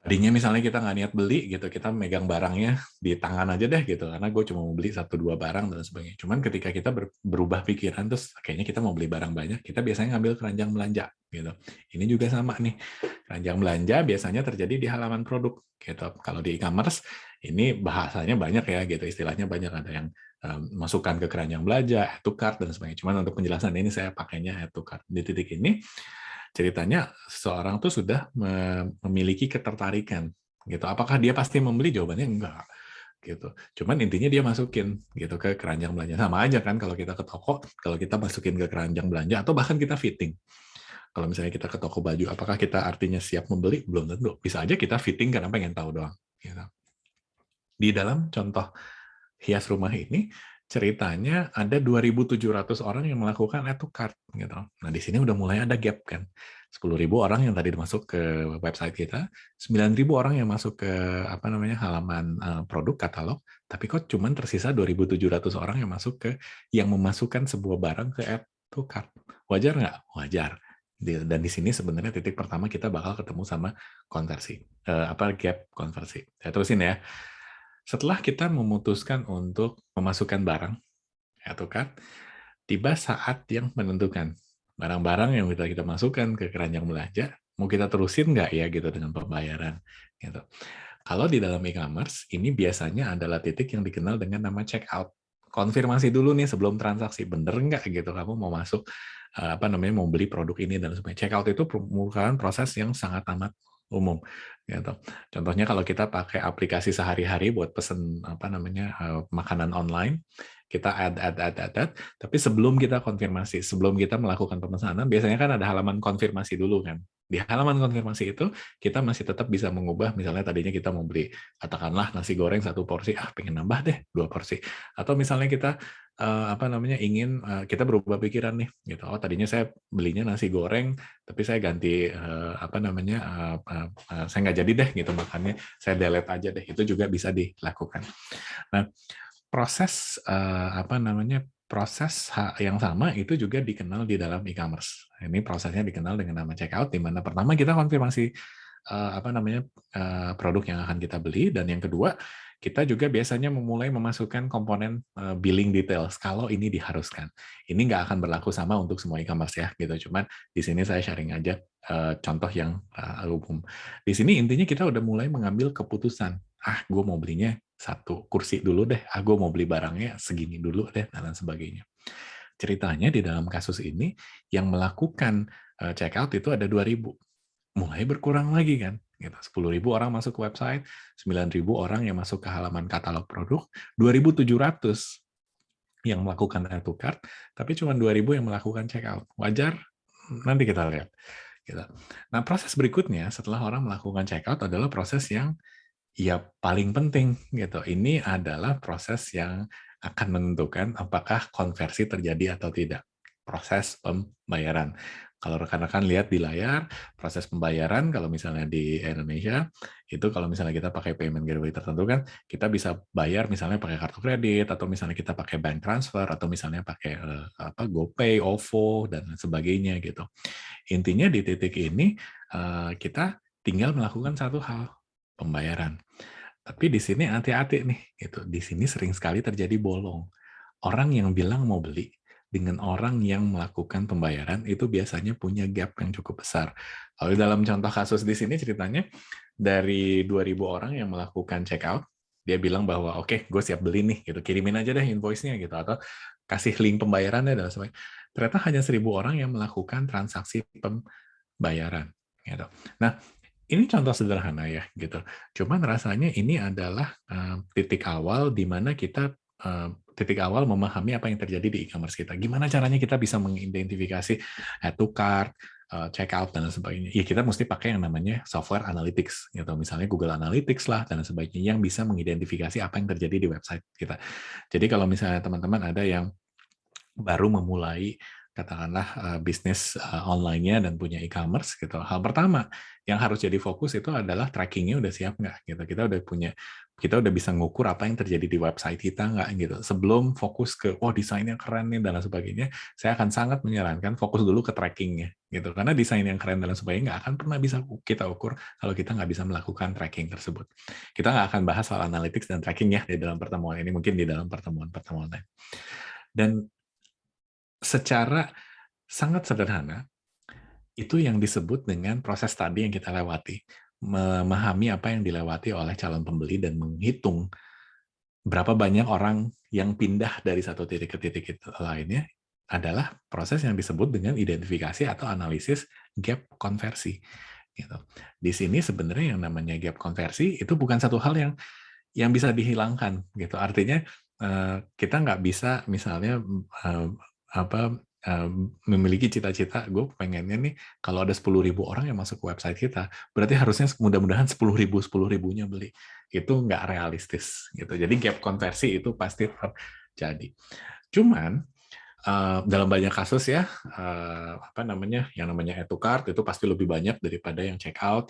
Tadinya misalnya kita nggak niat beli gitu, kita megang barangnya di tangan aja deh gitu, karena gue cuma mau beli 1-2 barang dan sebagainya. Cuman ketika kita berubah pikiran, terus kayaknya kita mau beli barang banyak, kita biasanya ngambil keranjang belanja gitu. Ini juga sama nih, keranjang belanja biasanya terjadi di halaman produk gitu. Kalau di e-commerce ini bahasanya banyak ya gitu, istilahnya banyak, ada yang masukkan ke keranjang belanja, add to cart dan sebagainya. Cuman untuk penjelasan ini saya pakainya add to cart. Di titik ini ceritanya seseorang tuh sudah memiliki ketertarikan gitu. Apakah dia pasti membeli? Jawabannya enggak gitu. Cuman intinya dia masukin gitu ke keranjang belanja. Sama aja kan kalau kita ke toko, kalau kita masukin ke keranjang belanja atau bahkan kita fitting. Kalau misalnya kita ke toko baju, apakah kita artinya siap membeli? Belum tentu. Bisa aja kita fitting karena pengen tahu doang. Gitu. Di dalam contoh hias rumah ini, ceritanya ada 2.700 orang yang melakukan add to cart gitu. Nah, di sini udah mulai ada gap kan. 10.000 orang yang tadi masuk ke website kita, 9.000 orang yang masuk ke halaman produk katalog, tapi kok cuman tersisa 2.700 orang yang masuk ke yang memasukkan sebuah barang ke add to cart. Wajar nggak? Wajar. Dan di sini sebenarnya titik pertama kita bakal ketemu sama konversi. Gap konversi. Saya terusin ya. Setelah kita memutuskan untuk memasukkan barang, atau kan, tiba saat yang menentukan. Barang-barang yang kita masukkan ke keranjang belanja, mau kita terusin nggak ya gitu dengan pembayaran. Gitu. Kalau di dalam e-commerce, ini biasanya adalah titik yang dikenal dengan nama check out. Konfirmasi dulu nih sebelum transaksi, bener nggak gitu kamu mau masuk, mau beli produk ini dan sebagainya. Check out itu merupakan proses yang sangat amat umum gitu. Contohnya kalau kita pakai aplikasi sehari-hari buat pesen makanan online, kita add, tapi sebelum kita konfirmasi, sebelum kita melakukan pemesanan, biasanya kan ada halaman konfirmasi dulu kan. Di halaman konfirmasi itu kita masih tetap bisa mengubah, misalnya tadinya kita mau beli katakanlah nasi goreng 1 porsi, pengen nambah deh 2 porsi. Atau misalnya kita ingin kita berubah pikiran nih gitu. Oh, tadinya saya belinya nasi goreng tapi saya ganti saya nggak jadi deh gitu makannya, saya delete aja deh. Itu juga bisa dilakukan. Nah, proses proses yang sama itu juga dikenal di dalam e-commerce. Ini prosesnya dikenal dengan nama checkout, di mana pertama kita konfirmasi produk yang akan kita beli, dan yang kedua kita juga biasanya memulai memasukkan komponen billing details kalau ini diharuskan. Ini nggak akan berlaku sama untuk semua e-commerce ya, gitu. Cuman di sini saya sharing aja contoh yang umum. Di sini intinya kita udah mulai mengambil keputusan. Gue mau belinya 1 kursi dulu deh. Gue mau beli barangnya segini dulu deh, dan sebagainya. Ceritanya di dalam kasus ini yang melakukan checkout itu ada 2.000. Mulai berkurang lagi kan. 10.000 orang masuk ke website, 9.000 orang yang masuk ke halaman katalog produk, 2.700 yang melakukan add to cart, tapi cuma 2.000 yang melakukan checkout. Wajar? Nanti kita lihat. Nah, proses berikutnya setelah orang melakukan checkout adalah proses yang paling penting gitu. Ini adalah proses yang akan menentukan apakah konversi terjadi atau tidak. Proses pembayaran. Kalau rekan-rekan lihat di layar, proses pembayaran kalau misalnya di Indonesia, itu kalau misalnya kita pakai payment gateway tertentu kan, kita bisa bayar misalnya pakai kartu kredit, atau misalnya kita pakai bank transfer, atau misalnya pakai GoPay, OVO, dan sebagainya gitu. Intinya di titik ini, kita tinggal melakukan satu hal, pembayaran. Tapi di sini hati-hati nih, gitu. Di sini sering sekali terjadi bolong. Orang yang bilang mau beli dengan orang yang melakukan pembayaran itu biasanya punya gap yang cukup besar. Kalau dalam contoh kasus di sini ceritanya dari 2.000 orang yang melakukan check out, dia bilang bahwa oke, gue siap beli nih, gitu. Kirimin aja deh invoice-nya gitu, atau kasih link pembayarannya dan sebagainya. Ternyata hanya 1.000 orang yang melakukan transaksi pembayaran. Gitu. Nah, ini contoh sederhana ya, gitu. Cuman rasanya ini adalah titik awal di mana kita titik awal memahami apa yang terjadi di e-commerce kita. Gimana caranya kita bisa mengidentifikasi add to cart, checkout dan sebagainya. Ya kita mesti pakai yang namanya software analytics gitu. Misalnya Google Analytics lah dan sebagainya yang bisa mengidentifikasi apa yang terjadi di website kita. Jadi kalau misalnya teman-teman ada yang baru memulai katakanlah bisnis online-nya dan punya e-commerce gitu. Hal pertama yang harus jadi fokus itu adalah tracking-nya udah siap nggak gitu. Kita udah bisa ngukur apa yang terjadi di website kita nggak gitu. Sebelum fokus ke desainnya keren nih dan lain sebagainya, saya akan sangat menyarankan fokus dulu ke tracking-nya gitu. Karena desain yang keren dan lain sebagainya nggak akan pernah bisa kita ukur kalau kita nggak bisa melakukan tracking tersebut. Kita nggak akan bahas soal analytics dan tracking ya di dalam pertemuan ini, mungkin di dalam pertemuan-pertemuan lain. Dan secara sangat sederhana, itu yang disebut dengan proses tadi yang kita lewati. Memahami apa yang dilewati oleh calon pembeli dan menghitung berapa banyak orang yang pindah dari satu titik ke titik lainnya adalah proses yang disebut dengan identifikasi atau analisis gap konversi. Gitu. Di sini sebenarnya yang namanya gap konversi itu bukan satu hal yang bisa dihilangkan. Gitu. Artinya kita nggak bisa misalnya memiliki cita-cita, gue pengennya nih kalau ada 10.000 orang yang masuk ke website kita, berarti harusnya mudah-mudahan 10.000-10.000-nya beli. Itu nggak realistis. Gitu. Jadi gap konversi itu pasti terjadi. Cuman, dalam banyak kasus ya, yang namanya add to cart itu pasti lebih banyak daripada yang check out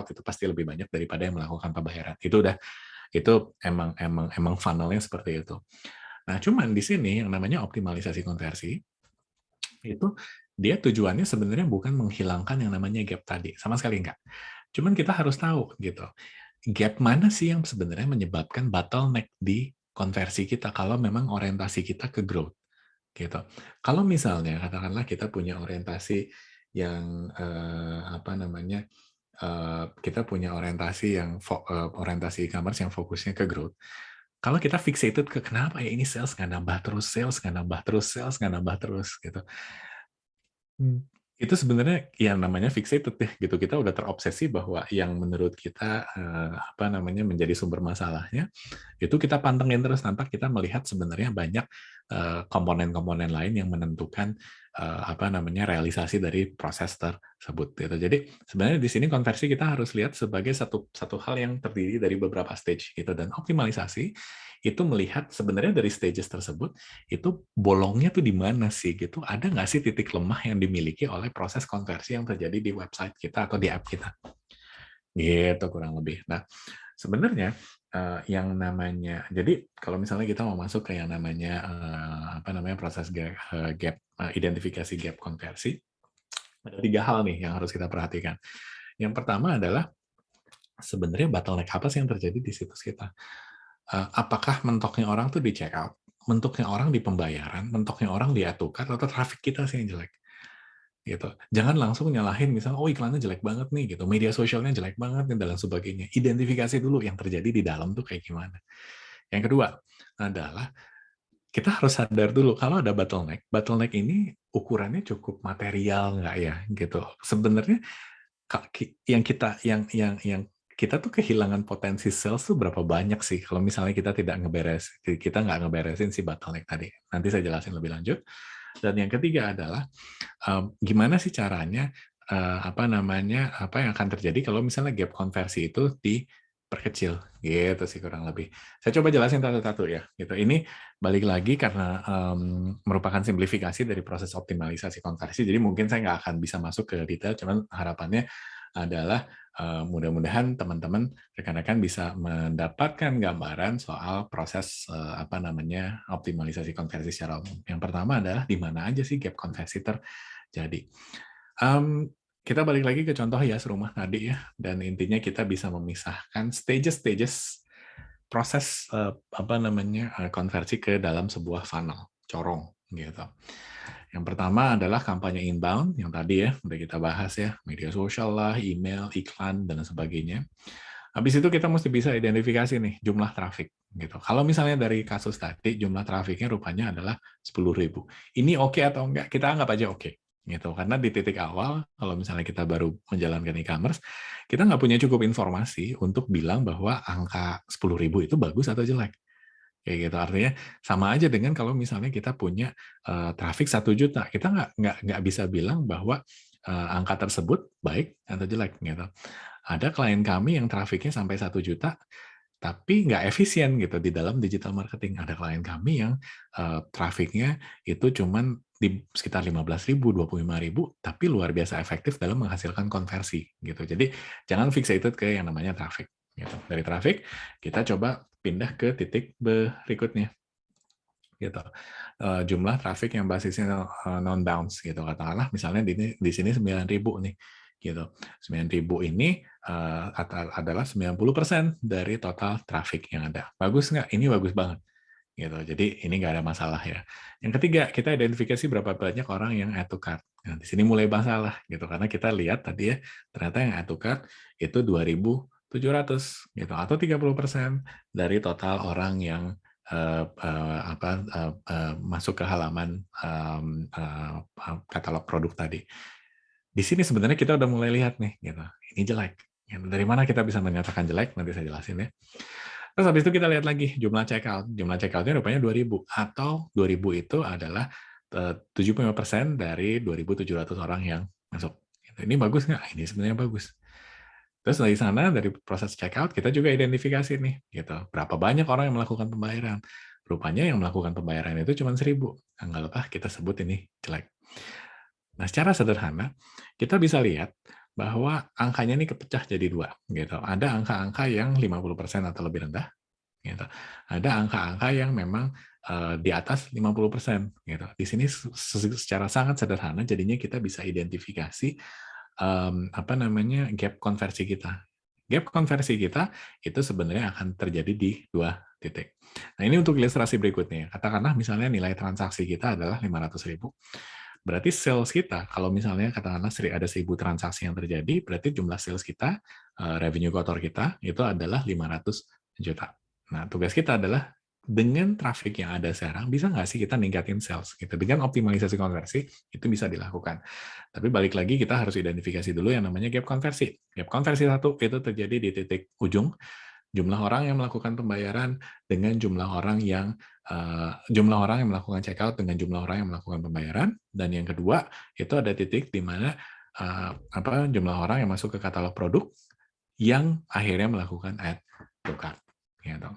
itu pasti lebih banyak daripada yang melakukan pembayaran. Itu emang funnel-nya seperti itu. Nah, cuman di sini yang namanya optimalisasi konversi itu dia tujuannya sebenarnya bukan menghilangkan yang namanya gap tadi, sama sekali enggak. Cuman kita harus tahu gitu, gap mana sih yang sebenarnya menyebabkan bottleneck di konversi kita kalau memang orientasi kita ke growth gitu. Kalau misalnya katakanlah kita punya orientasi yang kita punya orientasi orientasi e-commerce yang fokusnya ke growth. Kalau kita fixated ke kenapa ya ini sales nggak nambah terus, sales nggak nambah terus gitu. Itu sebenarnya yang namanya fixated deh gitu. Kita udah terobsesi bahwa yang menurut kita menjadi sumber masalahnya itu kita pantengin terus tanpa kita melihat sebenarnya banyak komponen-komponen lain yang menentukan realisasi dari proses tersebut gitu. Jadi sebenarnya di sini konversi kita harus lihat sebagai satu hal yang terdiri dari beberapa stage gitu, dan optimalisasi itu melihat sebenarnya dari stages tersebut itu bolongnya tuh di mana sih gitu. Ada nggak sih titik lemah yang dimiliki oleh proses konversi yang terjadi di website kita atau di app kita? Gitu kurang lebih. Nah, sebenarnya yang namanya, jadi kalau misalnya kita mau masuk ke yang namanya proses identifikasi gap konversi, ada 3 hal nih yang harus kita perhatikan. Yang pertama adalah sebenarnya bottleneck apa sih yang terjadi di situs kita? Apakah mentoknya orang tuh di checkout, mentoknya orang di pembayaran, mentoknya orang di add to cart, atau traffic kita sih yang jelek? Gitu. Jangan langsung nyalahin misalnya, iklannya jelek banget nih, gitu, media sosialnya jelek banget nih, dan sebagainya. Identifikasi dulu yang terjadi di dalam tuh kayak gimana. Yang kedua adalah kita harus sadar dulu kalau ada bottleneck ini ukurannya cukup material nggak ya, gitu. Sebenarnya yang kita tuh kehilangan potensi sales tuh berapa banyak sih kalau misalnya kita nggak ngeberesin si bottleneck tadi. Nanti saya jelasin lebih lanjut. Dan yang ketiga adalah gimana sih caranya apa yang akan terjadi kalau misalnya gap konversi itu diperkecil gitu sih kurang lebih. Saya coba jelasin satu-satu ya. Gitu. Ini balik lagi karena merupakan simplifikasi dari proses optimalisasi konversi. Jadi mungkin saya nggak akan bisa masuk ke detail, cuman harapannya adalah mudah-mudahan teman-teman rekan-rekan bisa mendapatkan gambaran soal proses optimalisasi konversi secara umum. Yang pertama adalah di mana aja sih gap konversi terjadi. Kita balik lagi ke contoh hias rumah tadi ya, dan intinya kita bisa memisahkan stages proses konversi ke dalam sebuah funnel, corong gitu. Yang pertama adalah kampanye inbound, yang tadi ya udah kita bahas ya, media sosial lah, email, iklan, dan sebagainya. Habis itu kita mesti bisa identifikasi nih jumlah traffic. Gitu. Kalau misalnya dari kasus tadi, jumlah trafficnya rupanya adalah 10.000. Ini oke atau enggak? Kita anggap aja oke. Gitu. Karena di titik awal, kalau misalnya kita baru menjalankan e-commerce, kita nggak punya cukup informasi untuk bilang bahwa angka 10.000 itu bagus atau jelek. Kayak gitu, artinya sama aja dengan kalau misalnya kita punya traffic 1 juta, kita nggak bisa bilang bahwa angka tersebut baik atau jelek gitu. Ada klien kami yang trafiknya sampai 1 juta, tapi nggak efisien gitu di dalam digital marketing. Ada klien kami yang trafiknya itu cuman di sekitar 15.000, 25.000, tapi luar biasa efektif dalam menghasilkan konversi gitu. Jadi jangan fixated ke yang namanya traffic. Gitu. Dari traffic kita coba pindah ke titik berikutnya. Gitu. Jumlah traffic yang basisnya non bounce gitu, katakanlah misalnya di sini 9.000 nih gitu. 9.000 ini adalah 90% dari total traffic yang ada. Bagus nggak? Ini bagus banget gitu. Jadi ini nggak ada masalah ya. Yang ketiga, kita identifikasi berapa banyak orang yang add to cart. Nah, di sini mulai masalah gitu, karena kita lihat tadi ya, ternyata yang add to cart itu 2.700 gitu, atau 30% dari total orang yang masuk ke halaman katalog produk tadi. Di sini sebenarnya kita udah mulai lihat nih, gitu. Ini jelek. Dari mana kita bisa menyatakan jelek? Nanti saya jelasin ya. Terus habis itu kita lihat lagi jumlah checkout. Jumlah checkout-nya rupanya 2.000, atau 2.000 itu adalah 75% dari 2.700 orang yang masuk. Ini bagus nggak? Ini sebenarnya bagus. Terus dari sana, dari proses checkout, kita juga identifikasi nih, gitu. Berapa banyak orang yang melakukan pembayaran. Rupanya yang melakukan pembayaran itu cuma 1.000. Anggaplah kita sebut ini jelek. Nah, secara sederhana, kita bisa lihat bahwa angkanya ini kepecah jadi 2. Gitu. Ada angka-angka yang 50% atau lebih rendah. Gitu. Ada angka-angka yang memang di atas 50%. Gitu. Di sini secara sangat sederhana, jadinya kita bisa identifikasi gap konversi kita. Gap konversi kita itu sebenarnya akan terjadi di 2 titik. Nah, ini untuk ilustrasi berikutnya. Katakanlah misalnya nilai transaksi kita adalah 500.000. Berarti sales kita, kalau misalnya katakanlah ada 1.000 transaksi yang terjadi, berarti jumlah sales kita, revenue kotor kita, itu adalah 500 juta. Nah, tugas kita adalah dengan traffic yang ada sekarang, bisa nggak sih kita ningkatin sales? Gitu. Dengan optimalisasi konversi, itu bisa dilakukan. Tapi balik lagi, kita harus identifikasi dulu yang namanya gap konversi. Gap konversi 1 itu terjadi di titik ujung, jumlah orang yang melakukan pembayaran dengan jumlah orang yang melakukan checkout dengan jumlah orang yang melakukan pembayaran. Dan yang kedua, itu ada titik di mana jumlah orang yang masuk ke katalog produk yang akhirnya melakukan add to cart. Gitu.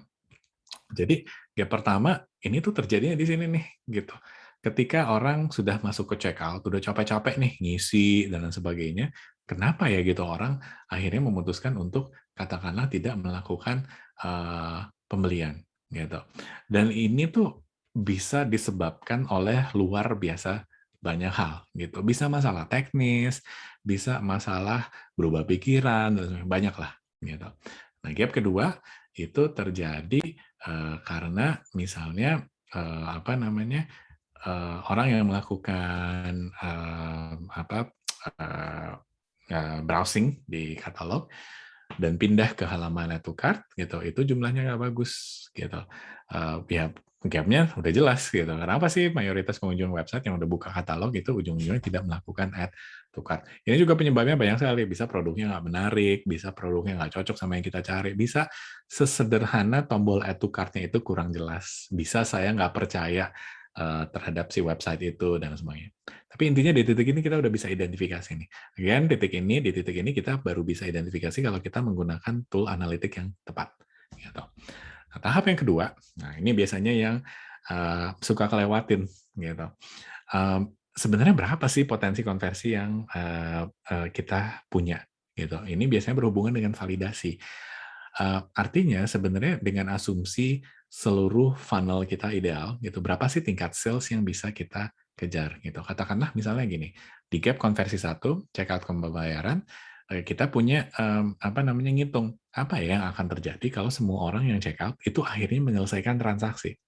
Jadi gap pertama ini tuh terjadinya di sini nih, gitu. Ketika orang sudah masuk ke checkout, udah capek-capek nih ngisi dan lain sebagainya, kenapa ya gitu orang akhirnya memutuskan untuk katakanlah tidak melakukan pembelian, gitu. Dan ini tuh bisa disebabkan oleh luar biasa banyak hal, gitu. Bisa masalah teknis, bisa masalah berubah pikiran, dan banyak lah, gitu. Nah, gap kedua itu terjadi karena misalnya orang yang melakukan browsing di katalog dan pindah ke halaman add to cart gitu, itu jumlahnya nggak bagus gitu. Ya gap-nya udah jelas gitu. Kenapa sih mayoritas pengunjung website yang udah buka katalog itu ujung-ujungnya tidak melakukan add to cart? Ini juga penyebabnya banyak sekali. Bisa produknya nggak menarik, bisa produknya nggak cocok sama yang kita cari, bisa sesederhana tombol add to cart-nya itu kurang jelas. Bisa saya nggak percaya terhadap si website itu dan semuanya. Tapi intinya di titik ini kita udah bisa identifikasi nih. Again, di titik ini kita baru bisa identifikasi kalau kita menggunakan tool analitik yang tepat. Gitu. Nah, tahap yang kedua, nah ini biasanya yang suka kelewatin. Gitu. Sebenarnya berapa sih potensi konversi yang kita punya? Gitu. Ini biasanya berhubungan dengan validasi. Artinya sebenarnya dengan asumsi seluruh funnel kita ideal, gitu, berapa sih tingkat sales yang bisa kita kejar, gitu. Katakanlah misalnya gini, di gap konversi 1, checkout pembayaran, kita punya ngitung apa ya yang akan terjadi kalau semua orang yang checkout itu akhirnya menyelesaikan transaksi.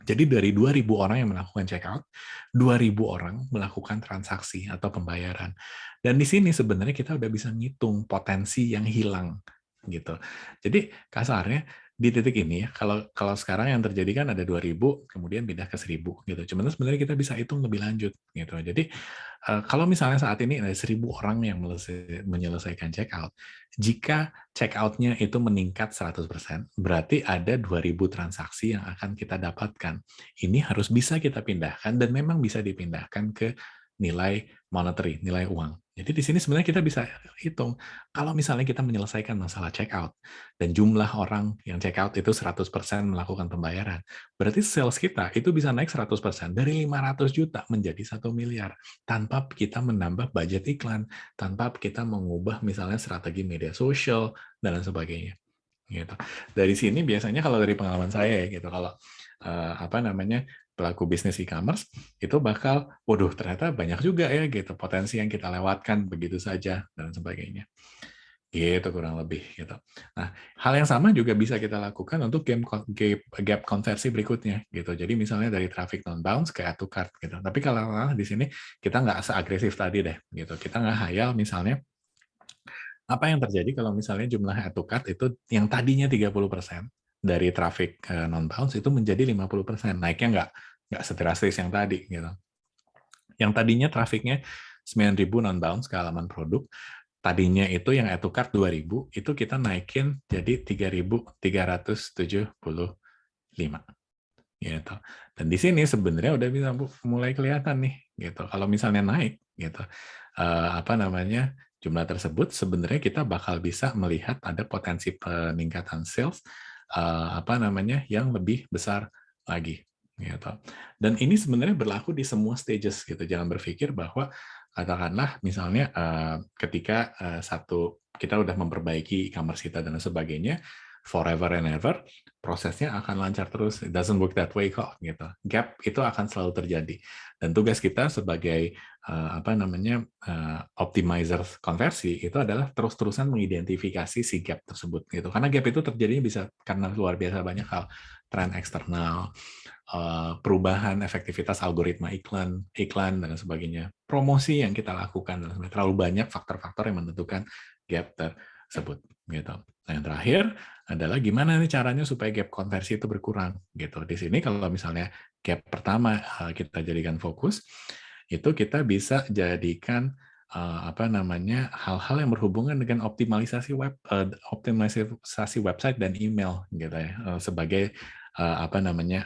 Jadi dari 2.000 orang yang melakukan checkout, 2.000 orang melakukan transaksi atau pembayaran. Dan di sini sebenarnya kita udah bisa ngitung potensi yang hilang, gitu. Jadi kasarnya di titik ini ya, kalau sekarang yang terjadi kan ada 2.000, kemudian pindah ke 1.000 gitu. Cuman sebenarnya kita bisa hitung lebih lanjut gitu. Jadi kalau misalnya saat ini ada 1.000 orang yang menyelesaikan checkout, jika checkout-nya itu meningkat 100%, berarti ada 2.000 transaksi yang akan kita dapatkan. Ini harus bisa kita pindahkan dan memang bisa dipindahkan ke nilai monetary, nilai uang. Jadi di sini sebenarnya kita bisa hitung, kalau misalnya kita menyelesaikan masalah checkout, dan jumlah orang yang checkout itu 100% melakukan pembayaran, berarti sales kita itu bisa naik 100% dari 500 juta menjadi 1 miliar, tanpa kita menambah budget iklan, tanpa kita mengubah misalnya strategi media sosial, dan lain sebagainya. Gitu. Dari sini biasanya kalau dari pengalaman saya ya gitu, kalau apa namanya pelaku bisnis e-commerce itu bakal, waduh ternyata banyak juga ya gitu potensi yang kita lewatkan begitu saja dan sebagainya. Gitu kurang lebih gitu. Nah, hal yang sama juga bisa kita lakukan untuk gap konversi berikutnya gitu. Jadi misalnya dari traffic non bounce ke add to cart gitu. Tapi kalau di sini kita nggak seagresif tadi deh gitu. Kita nggak hayal misalnya apa yang terjadi kalau misalnya jumlah add to cart itu yang tadinya 30% dari traffic non-bounce itu menjadi 50%. Naiknya nggak sedrastis yang tadi. Gitu. Yang tadinya trafficnya 9.000 non-bounce ke halaman produk, tadinya itu yang add to cart 2.000, itu kita naikin jadi 3.375. Gitu. Dan di sini sebenarnya udah bisa mulai kelihatan nih, gitu. Kalau misalnya naik, gitu, apa namanya jumlah tersebut, sebenarnya kita bakal bisa melihat ada potensi peningkatan sales, apa namanya yang lebih besar lagi, gitu. Dan ini sebenarnya berlaku di semua stages, gitu. Jangan berpikir bahwa katakanlah misalnya ketika kita udah memperbaiki e-commerce kita dan sebagainya, forever and ever, prosesnya akan lancar terus. It doesn't work that way kok, gitu. Gap itu akan selalu terjadi. Dan tugas kita sebagai apa namanya optimizer konversi itu adalah terus-terusan mengidentifikasi si gap tersebut, gitu. Karena gap itu terjadinya bisa karena luar biasa banyak hal, tren eksternal, perubahan efektivitas algoritma iklan dan sebagainya, promosi yang kita lakukan dan sebagainya. Terlalu banyak faktor-faktor yang menentukan gap tersebut, gitu. Nah, yang terakhir adalah gimana nih caranya supaya gap konversi itu berkurang, gitu. Di sini kalau misalnya gap pertama kita jadikan fokus, itu kita bisa jadikan apa namanya hal-hal yang berhubungan dengan optimalisasi website dan email, gitu ya, sebagai apa namanya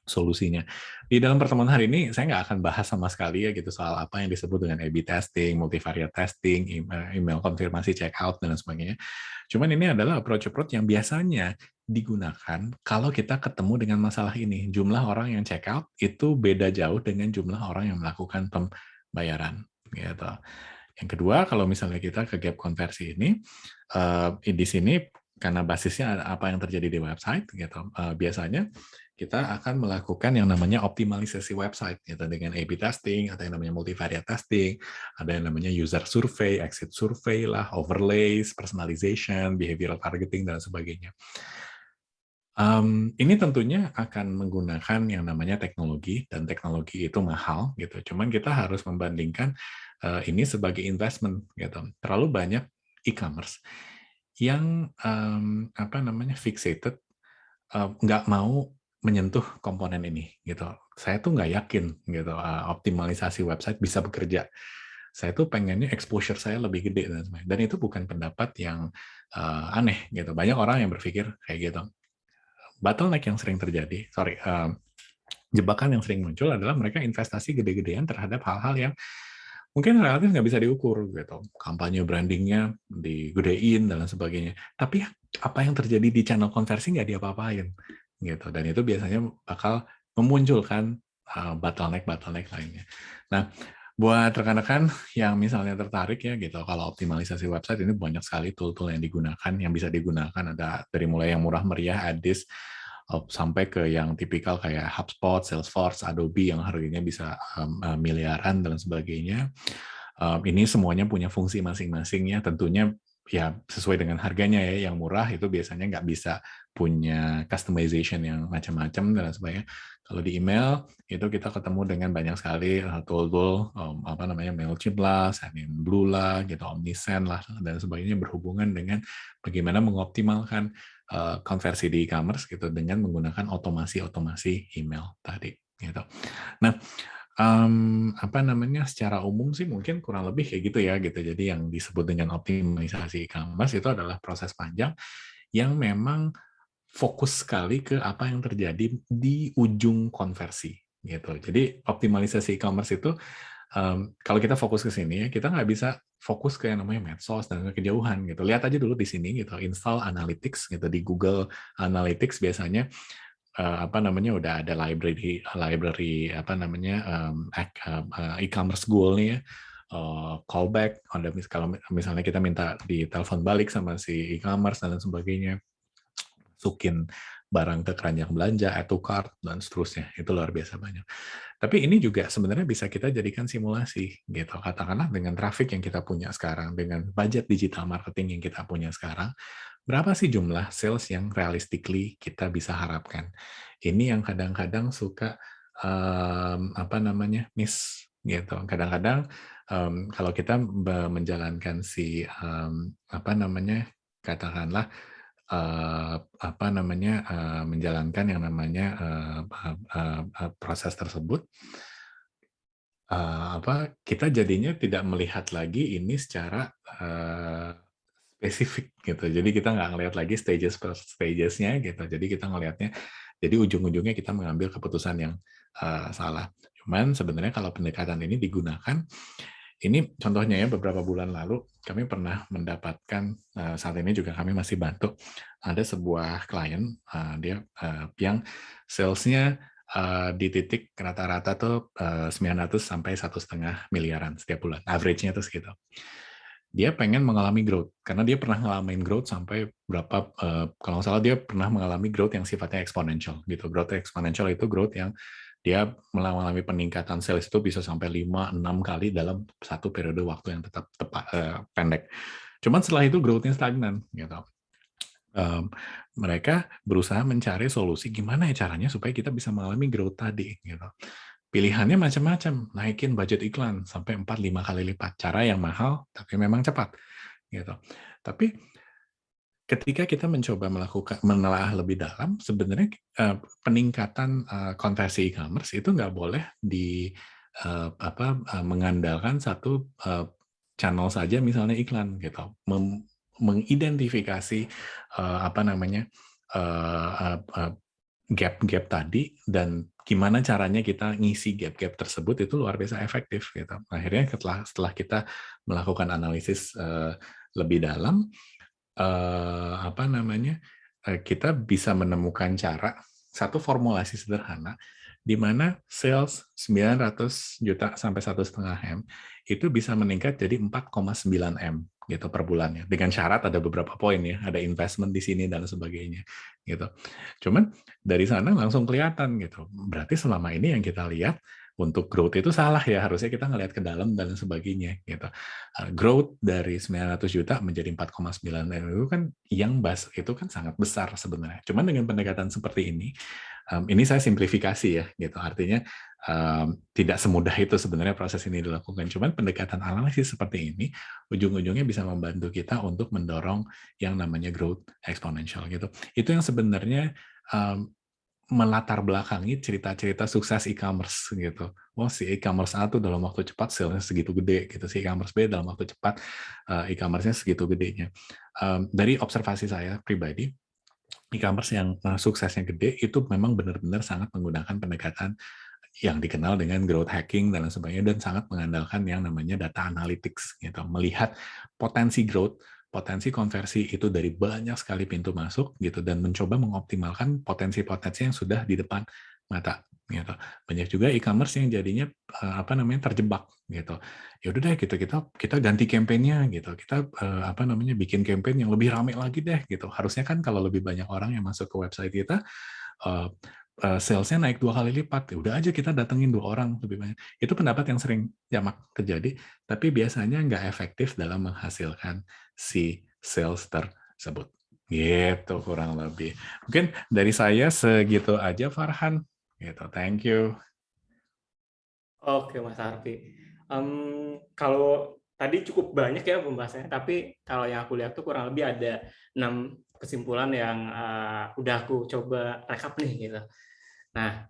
solusinya. Di dalam pertemuan hari ini saya nggak akan bahas sama sekali ya gitu soal apa yang disebut dengan A/B testing, multivariate testing, email konfirmasi checkout dan sebagainya. Cuman ini adalah approach-approach yang biasanya digunakan kalau kita ketemu dengan masalah ini. Jumlah orang yang checkout itu beda jauh dengan jumlah orang yang melakukan pembayaran. Gitu. Yang kedua, kalau misalnya kita ke gap konversi ini, di sini karena basisnya apa yang terjadi di website, gitu, biasanya kita akan melakukan yang namanya optimalisasi website, gitu, dengan A/B testing, atau yang namanya multivariate testing, ada yang namanya user survey, exit survey lah, overlays, personalization, behavioral targeting, dan sebagainya. Ini tentunya akan menggunakan yang namanya teknologi, dan teknologi itu mahal, gitu. Cuman kita harus membandingkan ini sebagai investment, gitu. Terlalu banyak e-commerce yang apa namanya fixated, nggak mau menyentuh komponen ini, gitu. Saya tuh nggak yakin, gitu, optimalisasi website bisa bekerja. Saya tuh pengennya exposure saya lebih gede dan sebagainya. Dan itu bukan pendapat yang aneh, gitu. Banyak orang yang berpikir kayak gitu. Bottleneck yang sering terjadi, jebakan yang sering muncul adalah mereka investasi gede-gedean terhadap hal-hal yang mungkin relatif nggak bisa diukur, gitu. Kampanye brandingnya digedein dan lain sebagainya. Tapi apa yang terjadi di channel konversi nggak diapa-apain, gitu. Dan itu biasanya bakal memunculkan bottleneck lainnya. Nah, buat rekan-rekan yang misalnya tertarik ya gitu, kalau optimalisasi website ini banyak sekali tool-tool yang digunakan, yang bisa digunakan ada dari mulai yang murah meriah, Addis, sampai ke yang tipikal kayak HubSpot, Salesforce, Adobe yang harganya bisa miliaran dan sebagainya. Ini semuanya punya fungsi masing-masing ya, tentunya ya sesuai dengan harganya ya. Yang murah itu biasanya nggak bisa punya customization yang macam-macam dan sebagainya. Kalau di email itu kita ketemu dengan banyak sekali tool-tool apa namanya Mailchimp lah, Sendinblue lah, gitu, Omnisend lah dan sebagainya berhubungan dengan bagaimana mengoptimalkan konversi di e-commerce gitu dengan menggunakan otomasi email tadi gitu. Nah, apa namanya secara umum sih mungkin kurang lebih kayak gitu ya gitu. Jadi yang disebut dengan optimalisasi e-commerce itu adalah proses panjang yang memang fokus sekali ke apa yang terjadi di ujung konversi gitu. Jadi optimalisasi e-commerce itu kalau kita fokus ke sini, kita nggak bisa fokus ke yang namanya medsos dan kejauhan gitu. Lihat aja dulu di sini gitu, install Analytics gitu di Google Analytics biasanya apa namanya udah ada library library apa namanya e-commerce goal nih ya. Callback, kalau misalnya kita minta ditelepon balik sama si e-commerce dan lain sebagainya, masukin barang ke keranjang belanja, add to cart, dan seterusnya. Itu luar biasa banyak. Tapi ini juga sebenarnya bisa kita jadikan simulasi, gitu. Katakanlah dengan traffic yang kita punya sekarang, dengan budget digital marketing yang kita punya sekarang, berapa sih jumlah sales yang realistically kita bisa harapkan? Ini yang kadang-kadang suka apa namanya miss, gitu. Kadang-kadang kalau kita menjalankan si apa namanya katakanlah apa namanya menjalankan yang namanya proses tersebut, apa kita jadinya tidak melihat lagi ini secara spesifik gitu. Jadi kita nggak ngelihat lagi stages per stagesnya gitu. Jadi kita ngelihatnya, jadi ujung-ujungnya kita mengambil keputusan yang salah. Cuman sebenarnya kalau pendekatan ini digunakan, ini contohnya ya beberapa bulan lalu kami pernah mendapatkan, saat ini juga kami masih bantu, ada sebuah klien, dia yang salesnya di titik rata-rata tuh 900 sampai 1,5 miliaran setiap bulan, average-nya tuh segitu. Dia pengen mengalami growth, karena dia pernah ngalamin growth sampai berapa, kalau nggak salah dia pernah mengalami growth yang sifatnya exponential gitu. Growth exponential itu growth yang dia mengalami peningkatan sales itu bisa sampai 5-6 kali dalam satu periode waktu yang tetap tepat pendek. Cuman setelah itu growth-nya stagnan gitu. Mereka berusaha mencari solusi gimana ya caranya supaya kita bisa mengalami growth tadi gitu. Pilihannya macam-macam, naikin budget iklan sampai 4-5 kali lipat. Cara yang mahal tapi memang cepat gitu. Tapi ketika kita mencoba menelaah lebih dalam, sebenarnya peningkatan konversi e-commerce itu nggak boleh mengandalkan satu channel saja, misalnya iklan gitu. Mengidentifikasi apa namanya gap-gap tadi dan gimana caranya kita ngisi gap-gap tersebut itu luar biasa efektif gitu. Akhirnya setelah kita melakukan analisis lebih dalam, apa namanya, kita bisa menemukan cara, satu formulasi sederhana, di mana sales 900 juta sampai 1,5 M itu bisa meningkat jadi 4,9 M gitu per bulannya. Dengan syarat ada beberapa poin ya, ada investment di sini dan sebagainya gitu. Cuman dari sana langsung kelihatan gitu. Berarti selama ini yang kita lihat untuk growth itu salah ya, harusnya kita ngelihat ke dalam dan sebagainya gitu. Growth dari 900 juta menjadi 4,9 itu kan itu kan sangat besar sebenarnya. Cuman dengan pendekatan seperti ini saya simplifikasi ya gitu. Artinya tidak semudah itu sebenarnya proses ini dilakukan. Cuman pendekatan analisis seperti ini ujung-ujungnya bisa membantu kita untuk mendorong yang namanya growth exponential gitu. Itu yang sebenarnya melatar belakangi cerita-cerita sukses e-commerce gitu. Wah, si e-commerce A tuh dalam waktu cepat sales-nya segitu gede gitu. Si e-commerce B dalam waktu cepat e-commerce-nya segitu gedenya. Dari observasi saya pribadi, e-commerce yang suksesnya gede itu memang benar-benar sangat menggunakan pendekatan yang dikenal dengan growth hacking dan lain sebagainya, dan sangat mengandalkan yang namanya data analytics gitu. Melihat potensi growth, potensi konversi itu dari banyak sekali pintu masuk gitu, dan mencoba mengoptimalkan potensi-potensi yang sudah di depan mata gitu. Banyak juga e-commerce yang jadinya apa namanya terjebak gitu. Ya udah deh gitu, kita ganti campaign-nya gitu. Kita apa namanya bikin campaign yang lebih ramai lagi deh gitu. Harusnya kan kalau lebih banyak orang yang masuk ke website kita, sales-nya naik 2 kali lipat, ya udah aja kita datengin 2 orang lebih banyak. Itu pendapat yang sering jamak terjadi, tapi biasanya nggak efektif dalam menghasilkan si sales tersebut. Gitu kurang lebih. Mungkin dari saya segitu aja, Farhan. Gitu, thank you. Oke, Mas Arfi. Kalau tadi cukup banyak ya pembahasannya, tapi kalau yang aku lihat tuh kurang lebih ada 6 kesimpulan yang udah aku coba rekap nih gitu. Nah,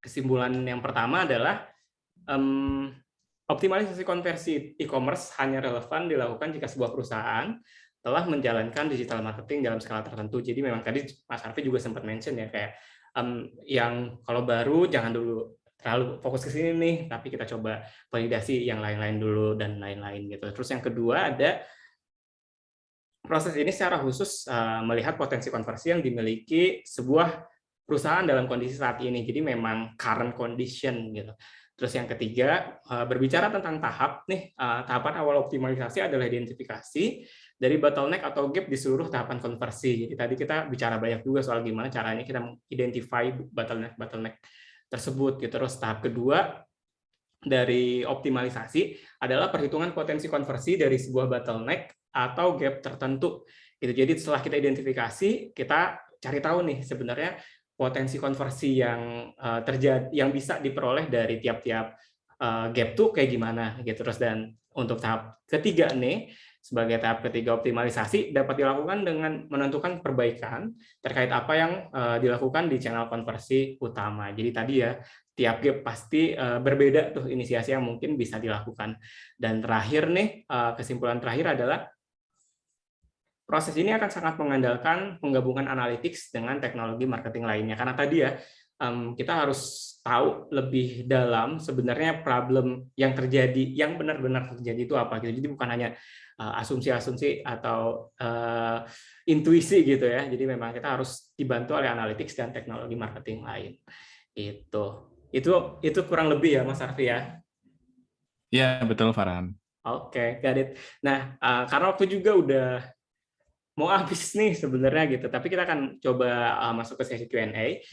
kesimpulan yang pertama adalah optimalisasi konversi e-commerce hanya relevan dilakukan jika sebuah perusahaan telah menjalankan digital marketing dalam skala tertentu. Jadi memang tadi Mas Arfi juga sempat mention ya kayak yang kalau baru jangan dulu terlalu fokus ke sini nih, tapi kita coba validasi yang lain-lain dulu dan lain-lain gitu. Terus yang kedua ada proses ini secara khusus melihat potensi konversi yang dimiliki sebuah perusahaan dalam kondisi saat ini. Jadi memang current condition gitu. Terus yang ketiga, berbicara tentang tahap nih, tahapan awal optimalisasi adalah identifikasi dari bottleneck atau gap di seluruh tahapan konversi. Jadi tadi kita bicara banyak juga soal gimana caranya kita identify bottleneck tersebut gitu. Terus tahap kedua dari optimalisasi adalah perhitungan potensi konversi dari sebuah bottleneck atau gap tertentu. Gitu. Jadi setelah kita identifikasi, kita cari tahu nih sebenarnya potensi konversi yang terjadi, yang bisa diperoleh dari tiap-tiap gap tuh kayak gimana gitu. Terus dan untuk tahap ketiga nih, sebagai tahap ketiga optimalisasi dapat dilakukan dengan menentukan perbaikan terkait apa yang dilakukan di channel konversi utama. Jadi tadi ya, tiap gap pasti berbeda tuh inisiasi yang mungkin bisa dilakukan. Dan terakhir nih, kesimpulan terakhir adalah proses ini akan sangat mengandalkan penggabungan analytics dengan teknologi marketing lainnya. Karena tadi ya, kita harus tahu lebih dalam sebenarnya problem yang terjadi, yang benar-benar terjadi itu apa gitu. Jadi bukan hanya asumsi-asumsi atau intuisi gitu ya. Jadi memang kita harus dibantu oleh analytics dan teknologi marketing lain. Itu kurang lebih ya Mas Arfi ya. Iya, betul Farhan. Oke, got it. Nah, karena waktu juga udah mau habis nih sebenarnya gitu, tapi kita akan coba masuk ke sesi Q&A.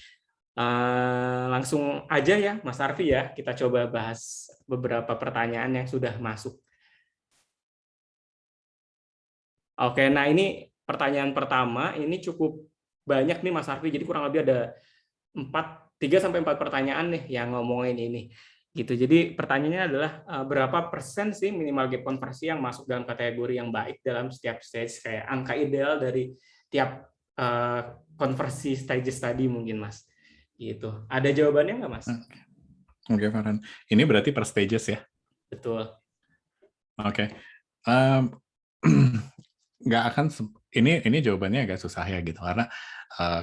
Langsung aja ya Mas Arfi ya, kita coba bahas beberapa pertanyaan yang sudah masuk. Oke, nah ini pertanyaan pertama, ini cukup banyak nih Mas Arfi, jadi kurang lebih ada 3-4 pertanyaan nih yang ngomongin ini. Gitu. Jadi pertanyaannya adalah berapa persen sih minimal gap konversi yang masuk dalam kategori yang baik dalam setiap stage, kayak angka ideal dari tiap konversi stages tadi mungkin Mas. Gitu. Ada jawabannya nggak Mas? Oke, Farhan. Ini berarti per stages ya? Betul. Oke. Nggak akan, ini jawabannya agak susah ya gitu, karena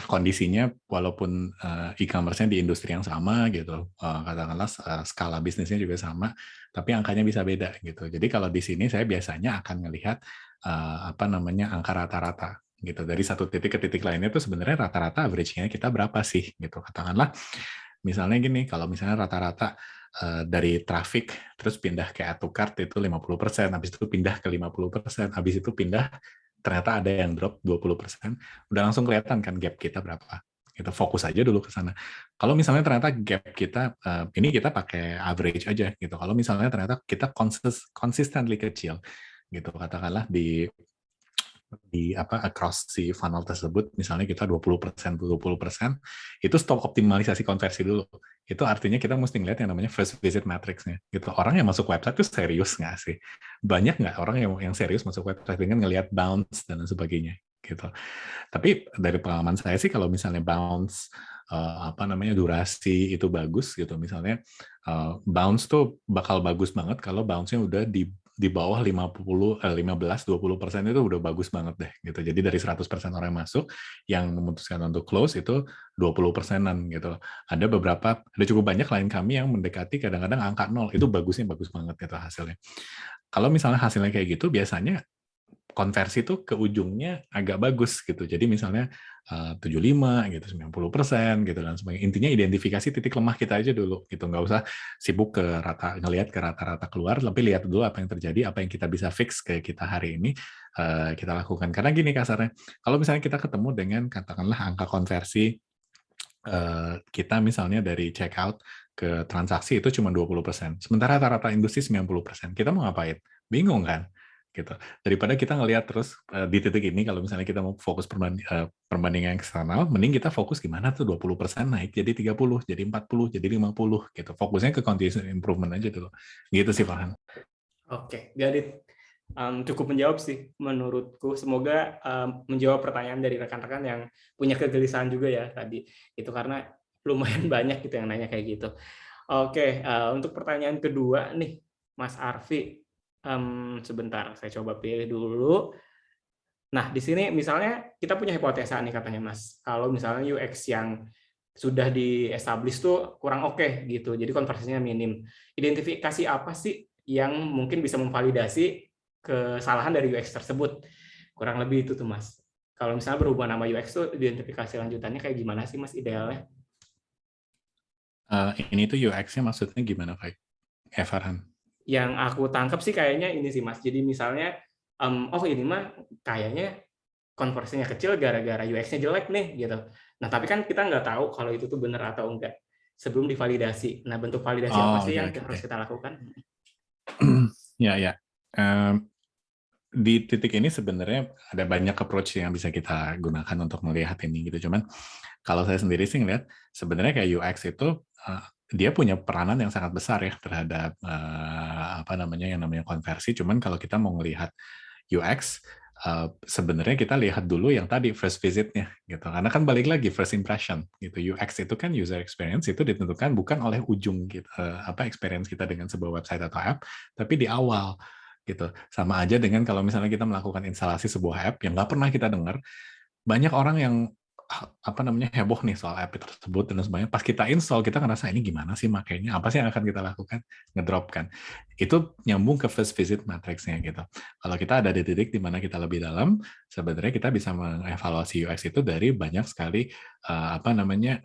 kondisinya walaupun e-commerce-nya di industri yang sama gitu, katakanlah skala bisnisnya juga sama, tapi angkanya bisa beda gitu. Jadi kalau di sini saya biasanya akan melihat angka rata-rata gitu, dari satu titik ke titik lainnya itu sebenarnya rata-rata average-nya kita berapa sih gitu. Katakanlah misalnya gini, kalau misalnya rata-rata dari traffic terus pindah ke add to cart itu 50%, habis itu pindah ke 50%, habis itu pindah ternyata ada yang drop 20%, udah langsung kelihatan kan gap kita berapa. Kita fokus aja dulu ke sana. Kalau misalnya ternyata gap kita, ini kita pakai average aja gitu. Kalau misalnya ternyata kita consistently kecil gitu, katakanlah di across si funnel tersebut, misalnya kita 20%, itu stop optimalisasi konversi dulu. Itu artinya kita mesti ngeliat yang namanya first visit matrix-nya. Gitu. Orang yang masuk website itu serius nggak sih? Banyak nggak orang yang serius masuk website dengan ngelihat bounce dan sebagainya? Gitu. Tapi dari pengalaman saya sih, kalau misalnya bounce, durasi itu bagus gitu, misalnya bounce tuh bakal bagus banget kalau bounce-nya udah di bawah 15-20% itu udah bagus banget deh gitu. Jadi dari 100% orang yang masuk yang memutuskan untuk close itu 20%-an gitu. Ada cukup banyak klien kami yang mendekati kadang-kadang angka 0, itu bagus banget gitu hasilnya. Kalau misalnya hasilnya kayak gitu, biasanya konversi tuh ke ujungnya agak bagus gitu. Jadi misalnya 75 gitu, 90% gitu dan sebagainya. Intinya identifikasi titik lemah kita aja dulu gitu. Nggak usah sibuk ngelihat ke rata-rata keluar, tapi lihat dulu apa yang terjadi, apa yang kita bisa fix kayak kita hari ini kita lakukan. Karena gini kasarnya, kalau misalnya kita ketemu dengan katakanlah angka konversi kita misalnya dari checkout ke transaksi itu cuma 20%. Sementara rata-rata industri 90%. Kita mau ngapain? Bingung kan? Gitu. Daripada kita ngelihat terus di titik ini, kalau misalnya kita mau fokus perbandingan eksternal, mending kita fokus gimana tuh 20% naik jadi 30, jadi 40, jadi 50 gitu. Fokusnya ke continuous improvement aja dulu. Gitu sih Farhan. Oke, got it. Cukup menjawab sih menurutku. Semoga menjawab pertanyaan dari rekan-rekan yang punya kegelisahan juga ya tadi. Itu karena lumayan banyak gitu yang nanya kayak gitu. Oke, untuk pertanyaan kedua nih, Mas Arfi. Sebentar, saya coba pilih dulu. Nah, di sini misalnya kita punya hipotesa nih katanya Mas. Kalau misalnya UX yang sudah di-establish tuh kurang oke gitu. Jadi konversinya minim. Identifikasi apa sih yang mungkin bisa memvalidasi kesalahan dari UX tersebut? Kurang lebih itu tuh Mas. Kalau misalnya berhubungan sama UX tuh identifikasi lanjutannya kayak gimana sih Mas idealnya? Ini tuh UX-nya maksudnya gimana, Pak? Farhan? Yang aku tangkap sih kayaknya ini sih Mas. Jadi misalnya, oh ini mah kayaknya konversinya kecil gara-gara UX-nya jelek nih gitu. Nah tapi kan kita nggak tahu kalau itu tuh benar atau enggak sebelum divalidasi. Nah bentuk validasi apa Oh, sih oke, yang oke, harus oke. kita lakukan? Ya, ya. Em, di titik ini sebenarnya ada banyak approach yang bisa kita gunakan untuk melihat ini gitu. Cuman kalau saya sendiri sih ngeliat sebenarnya kayak UX itu dia punya peranan yang sangat besar ya terhadap apa namanya yang namanya konversi. Cuman kalau kita mau melihat UX sebenarnya kita lihat dulu yang tadi first visit-nya gitu. Karena kan balik lagi first impression gitu. UX itu kan user experience itu ditentukan bukan oleh ujung gitu, apa experience kita dengan sebuah website atau app, tapi di awal gitu. Sama aja dengan kalau misalnya kita melakukan instalasi sebuah app yang nggak pernah kita dengar, banyak orang yang apa namanya heboh nih soal app tersebut dan sebagainya. Pas kita install, kita ngerasa ini gimana sih makainya? Apa sih yang akan kita lakukan? Ngedrop kan. Itu nyambung ke first visit matrix-nya gitu. Kalau kita ada di titik di mana kita lebih dalam, sebenarnya kita bisa mengevaluasi UX itu dari banyak sekali apa namanya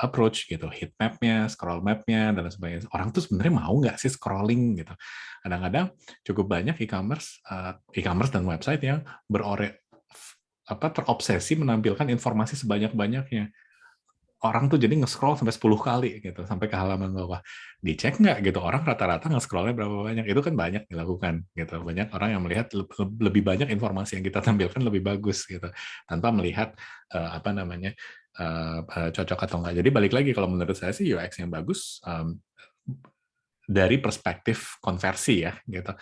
approach gitu, heat map-nya, scroll map-nya dan sebagainya. Orang tuh sebenarnya mau nggak sih scrolling gitu? Kadang-kadang cukup banyak e-commerce dan website yang terobsesi menampilkan informasi sebanyak-banyaknya. Orang tuh jadi nge-scroll sampai 10 kali gitu, sampai ke halaman bawah. Dicek nggak gitu, orang rata-rata nge-scrollnya berapa banyak. Itu kan banyak dilakukan gitu. Banyak orang yang melihat lebih banyak informasi yang kita tampilkan lebih bagus gitu, tanpa melihat apa namanya cocok atau enggak. Jadi balik lagi kalau menurut saya sih UX yang bagus dari perspektif konversi ya gitu,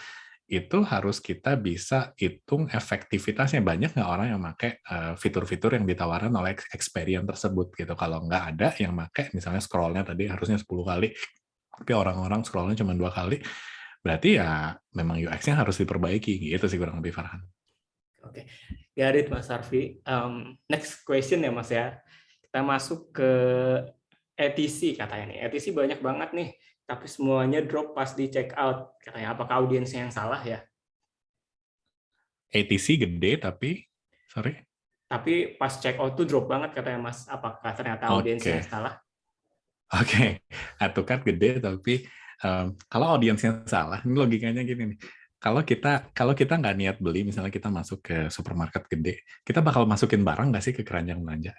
itu harus kita bisa hitung efektivitasnya. Banyak nggak orang yang pakai fitur-fitur yang ditawarkan oleh Experian tersebut gitu. Kalau nggak ada yang pakai, misalnya scrollnya tadi harusnya 10 kali, tapi orang-orang scrollnya cuma 2 kali, berarti ya memang UX-nya harus diperbaiki gitu sih kurang lebih, Farhan. Oke, got it Mas Arfi. Next question ya Mas ya. Kita masuk ke ETC katanya nih. ETC banyak banget nih, tapi semuanya drop pas di check out. Katanya apakah audiensnya yang salah ya? ATC gede tapi, sorry. Tapi pas check out tuh drop banget katanya Mas. Apakah ternyata audiensnya yang Oke, salah? oke. Atukat gede tapi kalau audiensnya salah, ini logikanya gini nih. Kalau kita nggak niat beli, misalnya kita masuk ke supermarket gede, kita bakal masukin barang nggak sih ke keranjang belanja?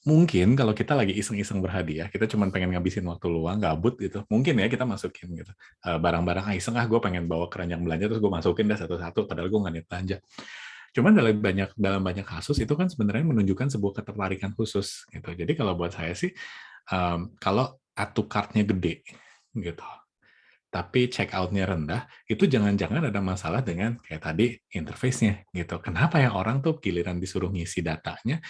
Mungkin kalau kita lagi iseng-iseng berhadiah, kita cuma pengen ngabisin waktu luang, gabut gitu, mungkin ya kita masukin gitu. Barang-barang iseng, gue pengen bawa keranjang belanja, terus gue masukin dah satu-satu, padahal gue nggak niat belanja. Cuman dalam banyak kasus itu kan sebenarnya menunjukkan sebuah ketertarikan khusus gitu. Jadi kalau buat saya sih, kalau atu card-nya gede gitu, tapi check out-nya rendah, itu jangan-jangan ada masalah dengan kayak tadi interface-nya gitu. Kenapa ya orang tuh giliran disuruh ngisi datanya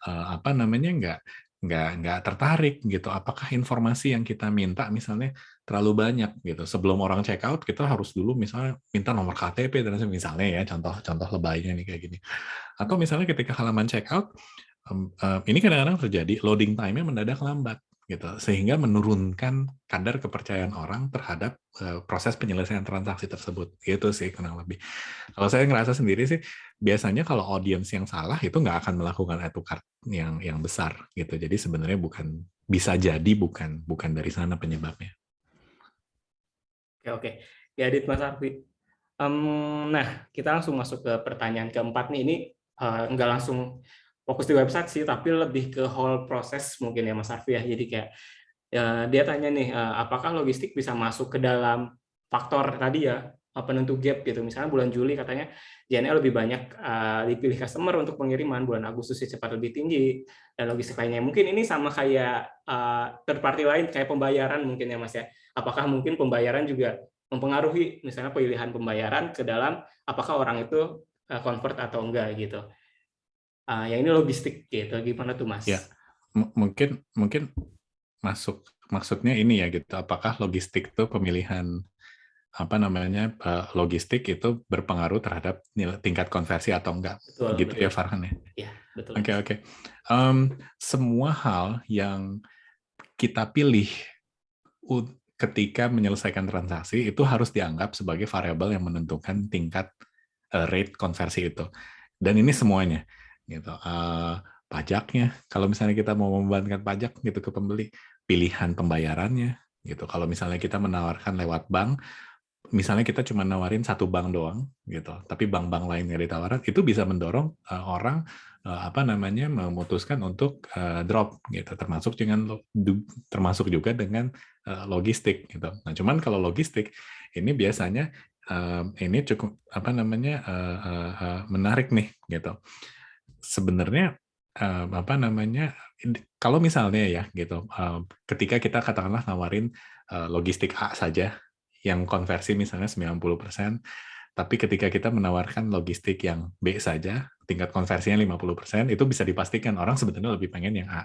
apa namanya nggak tertarik gitu. Apakah informasi yang kita minta misalnya terlalu banyak gitu. Sebelum orang check out kita harus dulu misalnya minta nomor KTP dan misalnya ya contoh lebaynya nih kayak gini. Atau misalnya ketika halaman check out ini kadang-kadang terjadi loading time-nya mendadak lambat gitu sehingga menurunkan kadar kepercayaan orang terhadap proses penyelesaian transaksi tersebut gitu sih kurang lebih. Kalau saya ngerasa sendiri sih biasanya kalau audiens yang salah itu nggak akan melakukan add to cart yang besar gitu. Jadi sebenarnya bisa jadi bukan dari sana penyebabnya. Oke, oke. Ya, Dit Mas Arfi. Nah, kita langsung masuk ke pertanyaan keempat nih. Ini nggak langsung fokus di website sih, tapi lebih ke whole proses mungkin ya Mas Arfi ya. Jadi kayak dia tanya nih, apakah logistik bisa masuk ke dalam faktor tadi ya, penentu gap gitu. Misalnya bulan Juli katanya JNE lebih banyak dipilih customer untuk pengiriman, bulan Agustus cepat lebih tinggi, dan logistik lainnya. Mungkin ini sama kayak third party lain, kayak pembayaran mungkin ya Mas ya. Apakah mungkin pembayaran juga mempengaruhi misalnya pilihan pembayaran ke dalam apakah orang itu convert atau enggak gitu. Yang ini logistik gitu. Gimana tuh Mas? Ya, mungkin maksudnya ini ya gitu. Apakah logistik itu pemilihan apa namanya logistik itu berpengaruh terhadap tingkat konversi atau enggak Betul, gitu betul. ya Farhan ya? Ya, betul Oke, Mas. oke. Semua hal yang kita pilih ketika menyelesaikan transaksi itu harus dianggap sebagai variabel yang menentukan tingkat rate konversi itu. Dan ini semuanya, gitu. Pajaknya, kalau misalnya kita mau membebankan pajak gitu ke pembeli, pilihan pembayarannya, gitu. Kalau misalnya kita menawarkan lewat bank, misalnya kita cuma nawarin satu bank doang, gitu, tapi bank-bank lain yang ditawarin, itu bisa mendorong orang memutuskan untuk drop, gitu. Termasuk juga dengan logistik, gitu. Nah, cuman kalau logistik ini biasanya ini cukup menarik nih, gitu. Sebenarnya kalau misalnya ya, gitu, ketika kita katakanlah nawarin logistik A saja yang konversi misalnya 90%, tapi ketika kita menawarkan logistik yang B saja, tingkat konversinya 50%, itu bisa dipastikan orang sebenarnya lebih pengen yang A.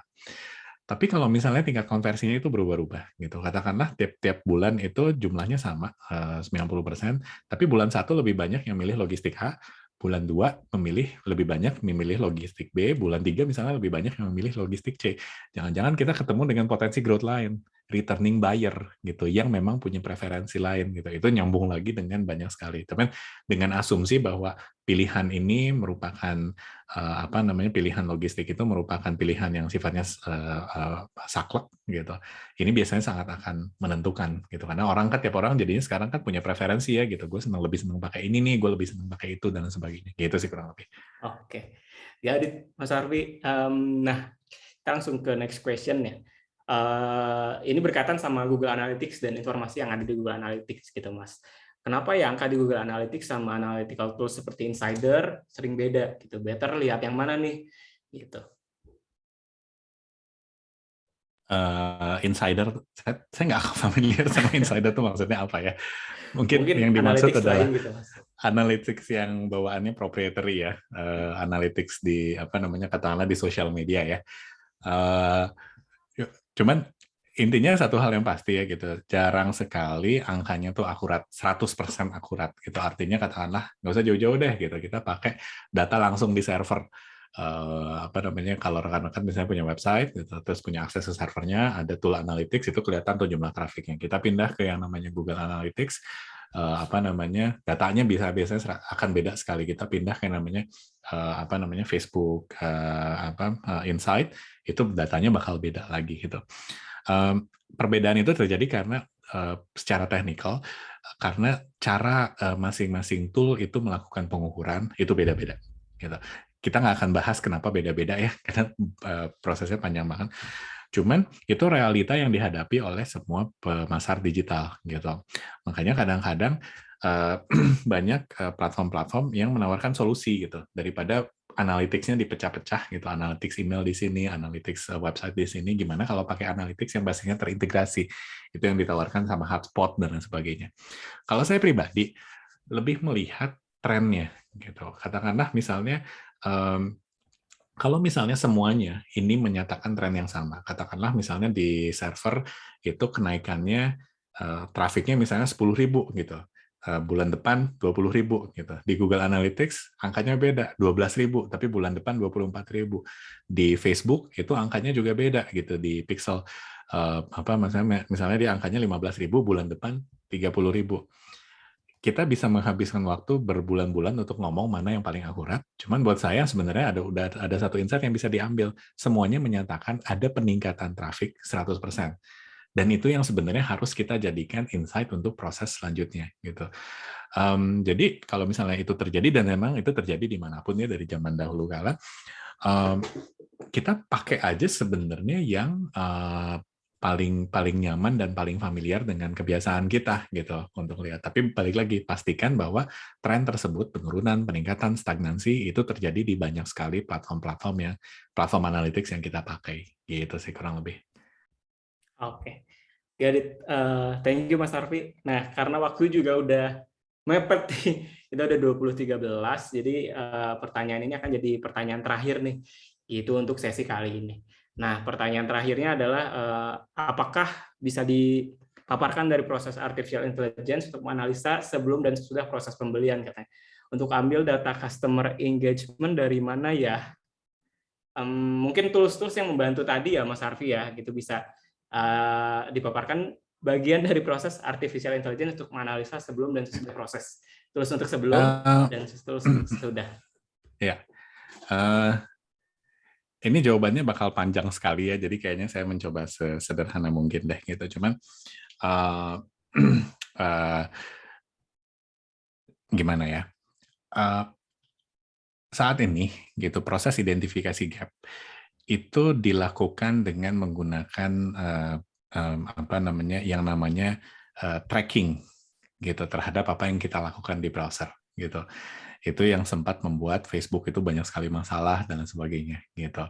Tapi kalau misalnya tingkat konversinya itu berubah-ubah, gitu, katakanlah tiap bulan itu jumlahnya sama, 90%, tapi bulan 1 lebih banyak yang milih logistik A, bulan 2 lebih banyak memilih logistik B, bulan 3 misalnya lebih banyak yang memilih logistik C. Jangan-jangan kita ketemu dengan potensi growth lain, returning buyer, gitu, yang memang punya preferensi lain, gitu. Itu nyambung lagi dengan banyak sekali. Tapi dengan asumsi bahwa pilihan ini merupakan pilihan logistik itu merupakan pilihan yang sifatnya saklek, gitu. Ini biasanya sangat akan menentukan, gitu, karena tiap orang jadinya sekarang kan punya preferensi ya, gitu. Gue lebih senang pakai ini nih, gue lebih senang pakai itu dan sebagainya. Gitu sih kurang lebih. Oke, jadi Mas Arfi, nah kita langsung ke next question ya. Ini berkaitan sama Google Analytics dan informasi yang ada di Google Analytics gitu, Mas. Kenapa ya angka di Google Analytics sama analytical tools seperti Insider sering beda gitu? Better lihat yang mana nih? Gitu. Insider, saya nggak familiar sama Insider itu maksudnya apa ya? Mungkin yang dimaksud analytics adalah lain gitu, Mas. analytics yang bawaannya proprietary ya, analytics di katakanlah di sosial media ya. Cuman intinya satu hal yang pasti ya gitu, jarang sekali angkanya tuh akurat, 100% akurat gitu. Artinya katakanlah nggak usah jauh-jauh deh gitu, kita pakai data langsung di server. Kalau rekan-rekan misalnya punya website gitu, terus punya akses ke servernya, ada tool analytics, itu kelihatan tuh jumlah trafiknya. Kita pindah ke yang namanya Google Analytics, datanya biasanya akan beda sekali. Kita pindah ke yang namanya Facebook Insight, itu datanya bakal beda lagi gitu. Perbedaan itu terjadi karena secara teknikal, karena cara masing-masing tool itu melakukan pengukuran itu beda-beda. Gitu. Kita nggak akan bahas kenapa beda-beda ya, karena prosesnya panjang banget. Cuman itu realita yang dihadapi oleh semua pemasar digital. Gitu. Makanya kadang-kadang banyak platform-platform yang menawarkan solusi gitu, daripada analytics-nya dipecah-pecah gitu, analytics email di sini, analytics website di sini, gimana kalau pakai analytics yang basicnya terintegrasi, itu yang ditawarkan sama HubSpot dan lain sebagainya. Kalau saya pribadi lebih melihat trennya gitu, katakanlah misalnya kalau misalnya semuanya ini menyatakan tren yang sama, katakanlah misalnya di server itu kenaikannya trafiknya misalnya 10.000 gitu, bulan depan 20.000 gitu. Di Google Analytics angkanya beda, 12.000, tapi bulan depan 24.000. Di Facebook itu angkanya juga beda gitu, di Pixel misalnya dia angkanya 15.000, bulan depan 30.000. Kita bisa menghabiskan waktu berbulan-bulan untuk ngomong mana yang paling akurat. Cuman buat saya sebenarnya udah ada satu insight yang bisa diambil. Semuanya menyatakan ada peningkatan trafik 100%. Dan itu yang sebenarnya harus kita jadikan insight untuk proses selanjutnya gitu. Jadi kalau misalnya itu terjadi, dan memang itu terjadi dimanapun ya dari zaman dahulu kala, kita pakai aja sebenarnya yang paling nyaman dan paling familiar dengan kebiasaan kita gitu untuk lihat. Tapi balik lagi, pastikan bahwa tren tersebut, penurunan, peningkatan, stagnansi itu terjadi di banyak sekali platform analytics yang kita pakai gitu sih kurang lebih. Oke. Get it. Thank you Mas Arfi. Nah, karena waktu juga udah mepet nih, kita udah 20.13, jadi pertanyaan ini akan jadi pertanyaan terakhir nih, itu untuk sesi kali ini. Nah, pertanyaan terakhirnya adalah apakah bisa dipaparkan dari proses artificial intelligence untuk menganalisa sebelum dan sesudah proses pembelian katanya. Untuk ambil data customer engagement dari mana ya? mungkin tools-tools yang membantu tadi ya Mas Harvey ya, gitu bisa dipaparkan bagian dari proses artificial intelligence untuk menganalisa sebelum dan sesudah proses. Tools untuk sebelum dan tools untuk sesudah. Ya, ini jawabannya bakal panjang sekali ya, jadi kayaknya saya mencoba sesederhana mungkin deh gitu. Cuman gimana ya? Saat ini gitu proses identifikasi gap itu dilakukan dengan menggunakan apa namanya yang namanya tracking gitu terhadap apa yang kita lakukan di browser gitu. Itu yang sempat membuat Facebook itu banyak sekali masalah dan sebagainya gitu.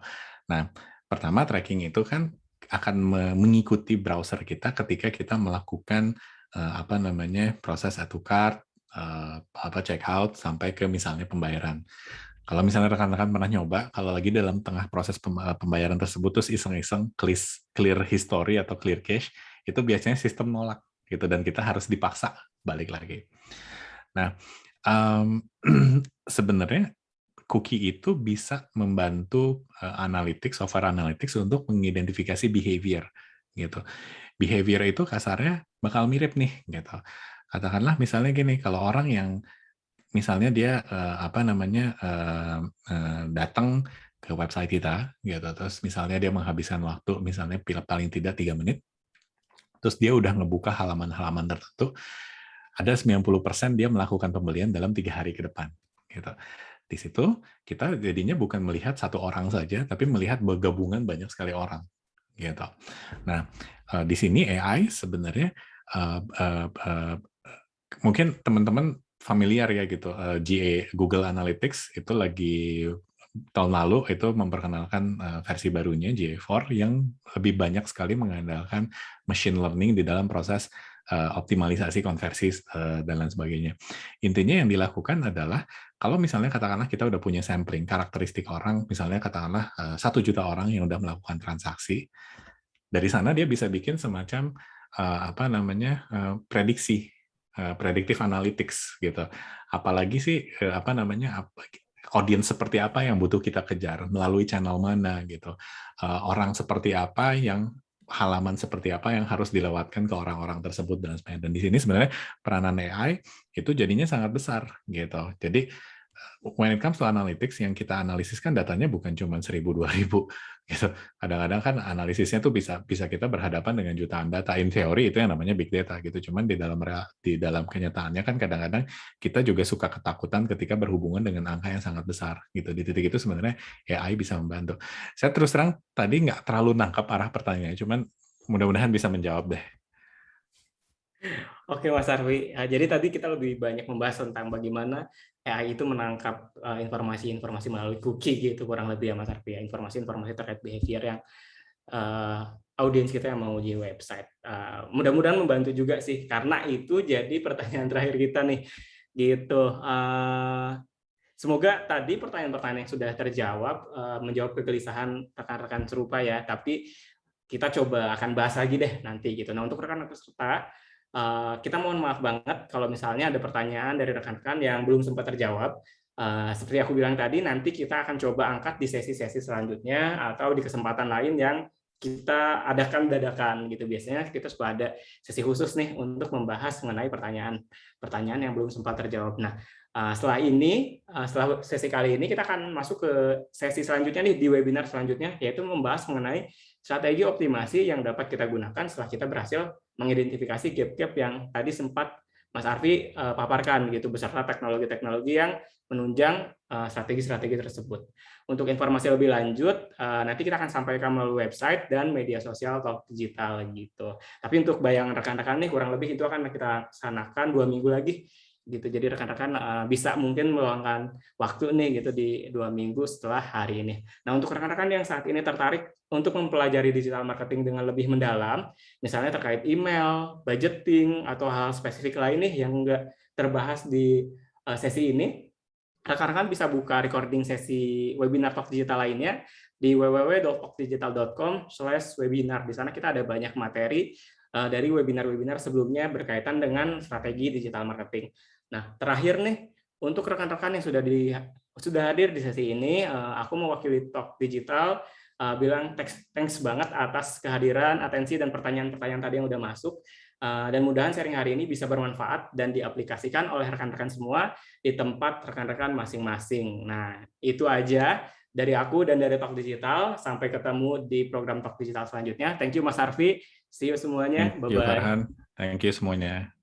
Nah, pertama tracking itu kan akan mengikuti browser kita ketika kita melakukan apa namanya proses add to cart, apa checkout sampai ke misalnya pembayaran. Kalau misalnya rekan-rekan pernah nyoba, kalau lagi dalam tengah proses pembayaran tersebut terus iseng-iseng clear history atau clear cache, itu biasanya sistem nolak gitu dan kita harus dipaksa balik lagi. Nah, sebenarnya cookie itu bisa membantu software analytics untuk mengidentifikasi behavior gitu. Behavior itu kasarnya bakal mirip nih gitu. Katakanlah misalnya gini, kalau orang yang misalnya dia apa namanya datang ke website kita gitu, terus misalnya dia menghabiskan waktu misalnya paling tidak 3 menit, terus dia udah ngebuka halaman-halaman tertentu, ada 90% dia melakukan pembelian dalam 3 hari ke depan gitu. Di situ kita jadinya bukan melihat satu orang saja, tapi melihat gabungan banyak sekali orang gitu. Nah, di sini AI sebenarnya mungkin teman-teman familiar ya gitu, Google Analytics itu lagi tahun lalu itu memperkenalkan versi barunya GA4 yang lebih banyak sekali mengandalkan machine learning di dalam proses optimalisasi konversi dan lain sebagainya. Intinya yang dilakukan adalah kalau misalnya katakanlah kita udah punya sampling karakteristik orang, misalnya katakanlah 1 juta orang yang udah melakukan transaksi, dari sana dia bisa bikin semacam apa namanya prediksi, predictive analytics gitu. Apalagi sih apa namanya audiens seperti apa yang butuh kita kejar melalui channel mana gitu. Orang seperti apa yang halaman seperti apa yang harus dilewatkan ke orang-orang tersebut dan sebagainya. Dan di sini sebenarnya peranan AI itu jadinya sangat besar gitu. Jadi when it comes to analytics yang kita analisis kan datanya bukan cuma 1.000 2.000 gitu. Kadang-kadang kan analisisnya tuh bisa kita berhadapan dengan jutaan data. In teori itu yang namanya big data gitu. Cuman di dalam kenyataannya kan kadang-kadang kita juga suka ketakutan ketika berhubungan dengan angka yang sangat besar gitu. Di titik itu sebenarnya AI bisa membantu. Saya terus terang tadi nggak terlalu nangkap arah pertanyaannya, cuman mudah-mudahan bisa menjawab deh. Oke Mas Arfi, jadi tadi kita lebih banyak membahas tentang bagaimana AI itu menangkap informasi-informasi melalui cookie gitu kurang lebih ya Mas Arfi ya, informasi-informasi terkait behavior yang audiens kita yang mau di website. Mudah-mudahan membantu juga sih, karena itu jadi pertanyaan terakhir kita nih gitu. Semoga tadi pertanyaan-pertanyaan yang sudah terjawab menjawab kegelisahan rekan-rekan serupa ya, tapi kita coba akan bahas lagi deh nanti gitu. Nah untuk rekan-rekan peserta, kita mohon maaf banget kalau misalnya ada pertanyaan dari rekan-rekan yang belum sempat terjawab. Seperti aku bilang tadi, nanti kita akan coba angkat di sesi-sesi selanjutnya atau di kesempatan lain yang kita adakan dadakan gitu. Biasanya kita suka ada sesi khusus nih untuk membahas mengenai pertanyaan yang belum sempat terjawab. Nah, setelah sesi kali ini kita akan masuk ke sesi selanjutnya nih di webinar selanjutnya, yaitu membahas mengenai strategi optimasi yang dapat kita gunakan setelah kita berhasil mengidentifikasi gap-gap yang tadi sempat Mas Arfi paparkan gitu beserta teknologi-teknologi yang menunjang strategi-strategi tersebut. Untuk informasi lebih lanjut nanti kita akan sampaikan melalui website dan media sosial Talk Digital gitu. Tapi untuk bayang rekan-rekan nih kurang lebih itu akan kita sanakan 2 minggu lagi gitu. Jadi rekan-rekan bisa mungkin meluangkan waktu nih gitu di 2 minggu setelah hari ini. Nah, untuk rekan-rekan yang saat ini tertarik untuk mempelajari digital marketing dengan lebih mendalam, misalnya terkait email, budgeting, atau hal spesifik lain nih yang enggak terbahas di sesi ini, rekan-rekan bisa buka recording sesi webinar Talk Digital lainnya di www.talkdigital.com/webinar. Di sana kita ada banyak materi dari webinar-webinar sebelumnya berkaitan dengan strategi digital marketing. Nah, terakhir nih, untuk rekan-rekan yang sudah di sudah hadir di sesi ini. Aku mewakili Talk Digital, bilang thanks banget atas kehadiran, atensi, dan pertanyaan-pertanyaan tadi yang udah masuk. Dan mudahan sharing hari ini bisa bermanfaat dan diaplikasikan oleh rekan-rekan semua di tempat rekan-rekan masing-masing. Nah, itu aja dari aku dan dari Talk Digital. Sampai ketemu di program Talk Digital selanjutnya. Thank you Mas Arfi. See you semuanya. Thank you Bye-bye. Farhan. Thank you semuanya.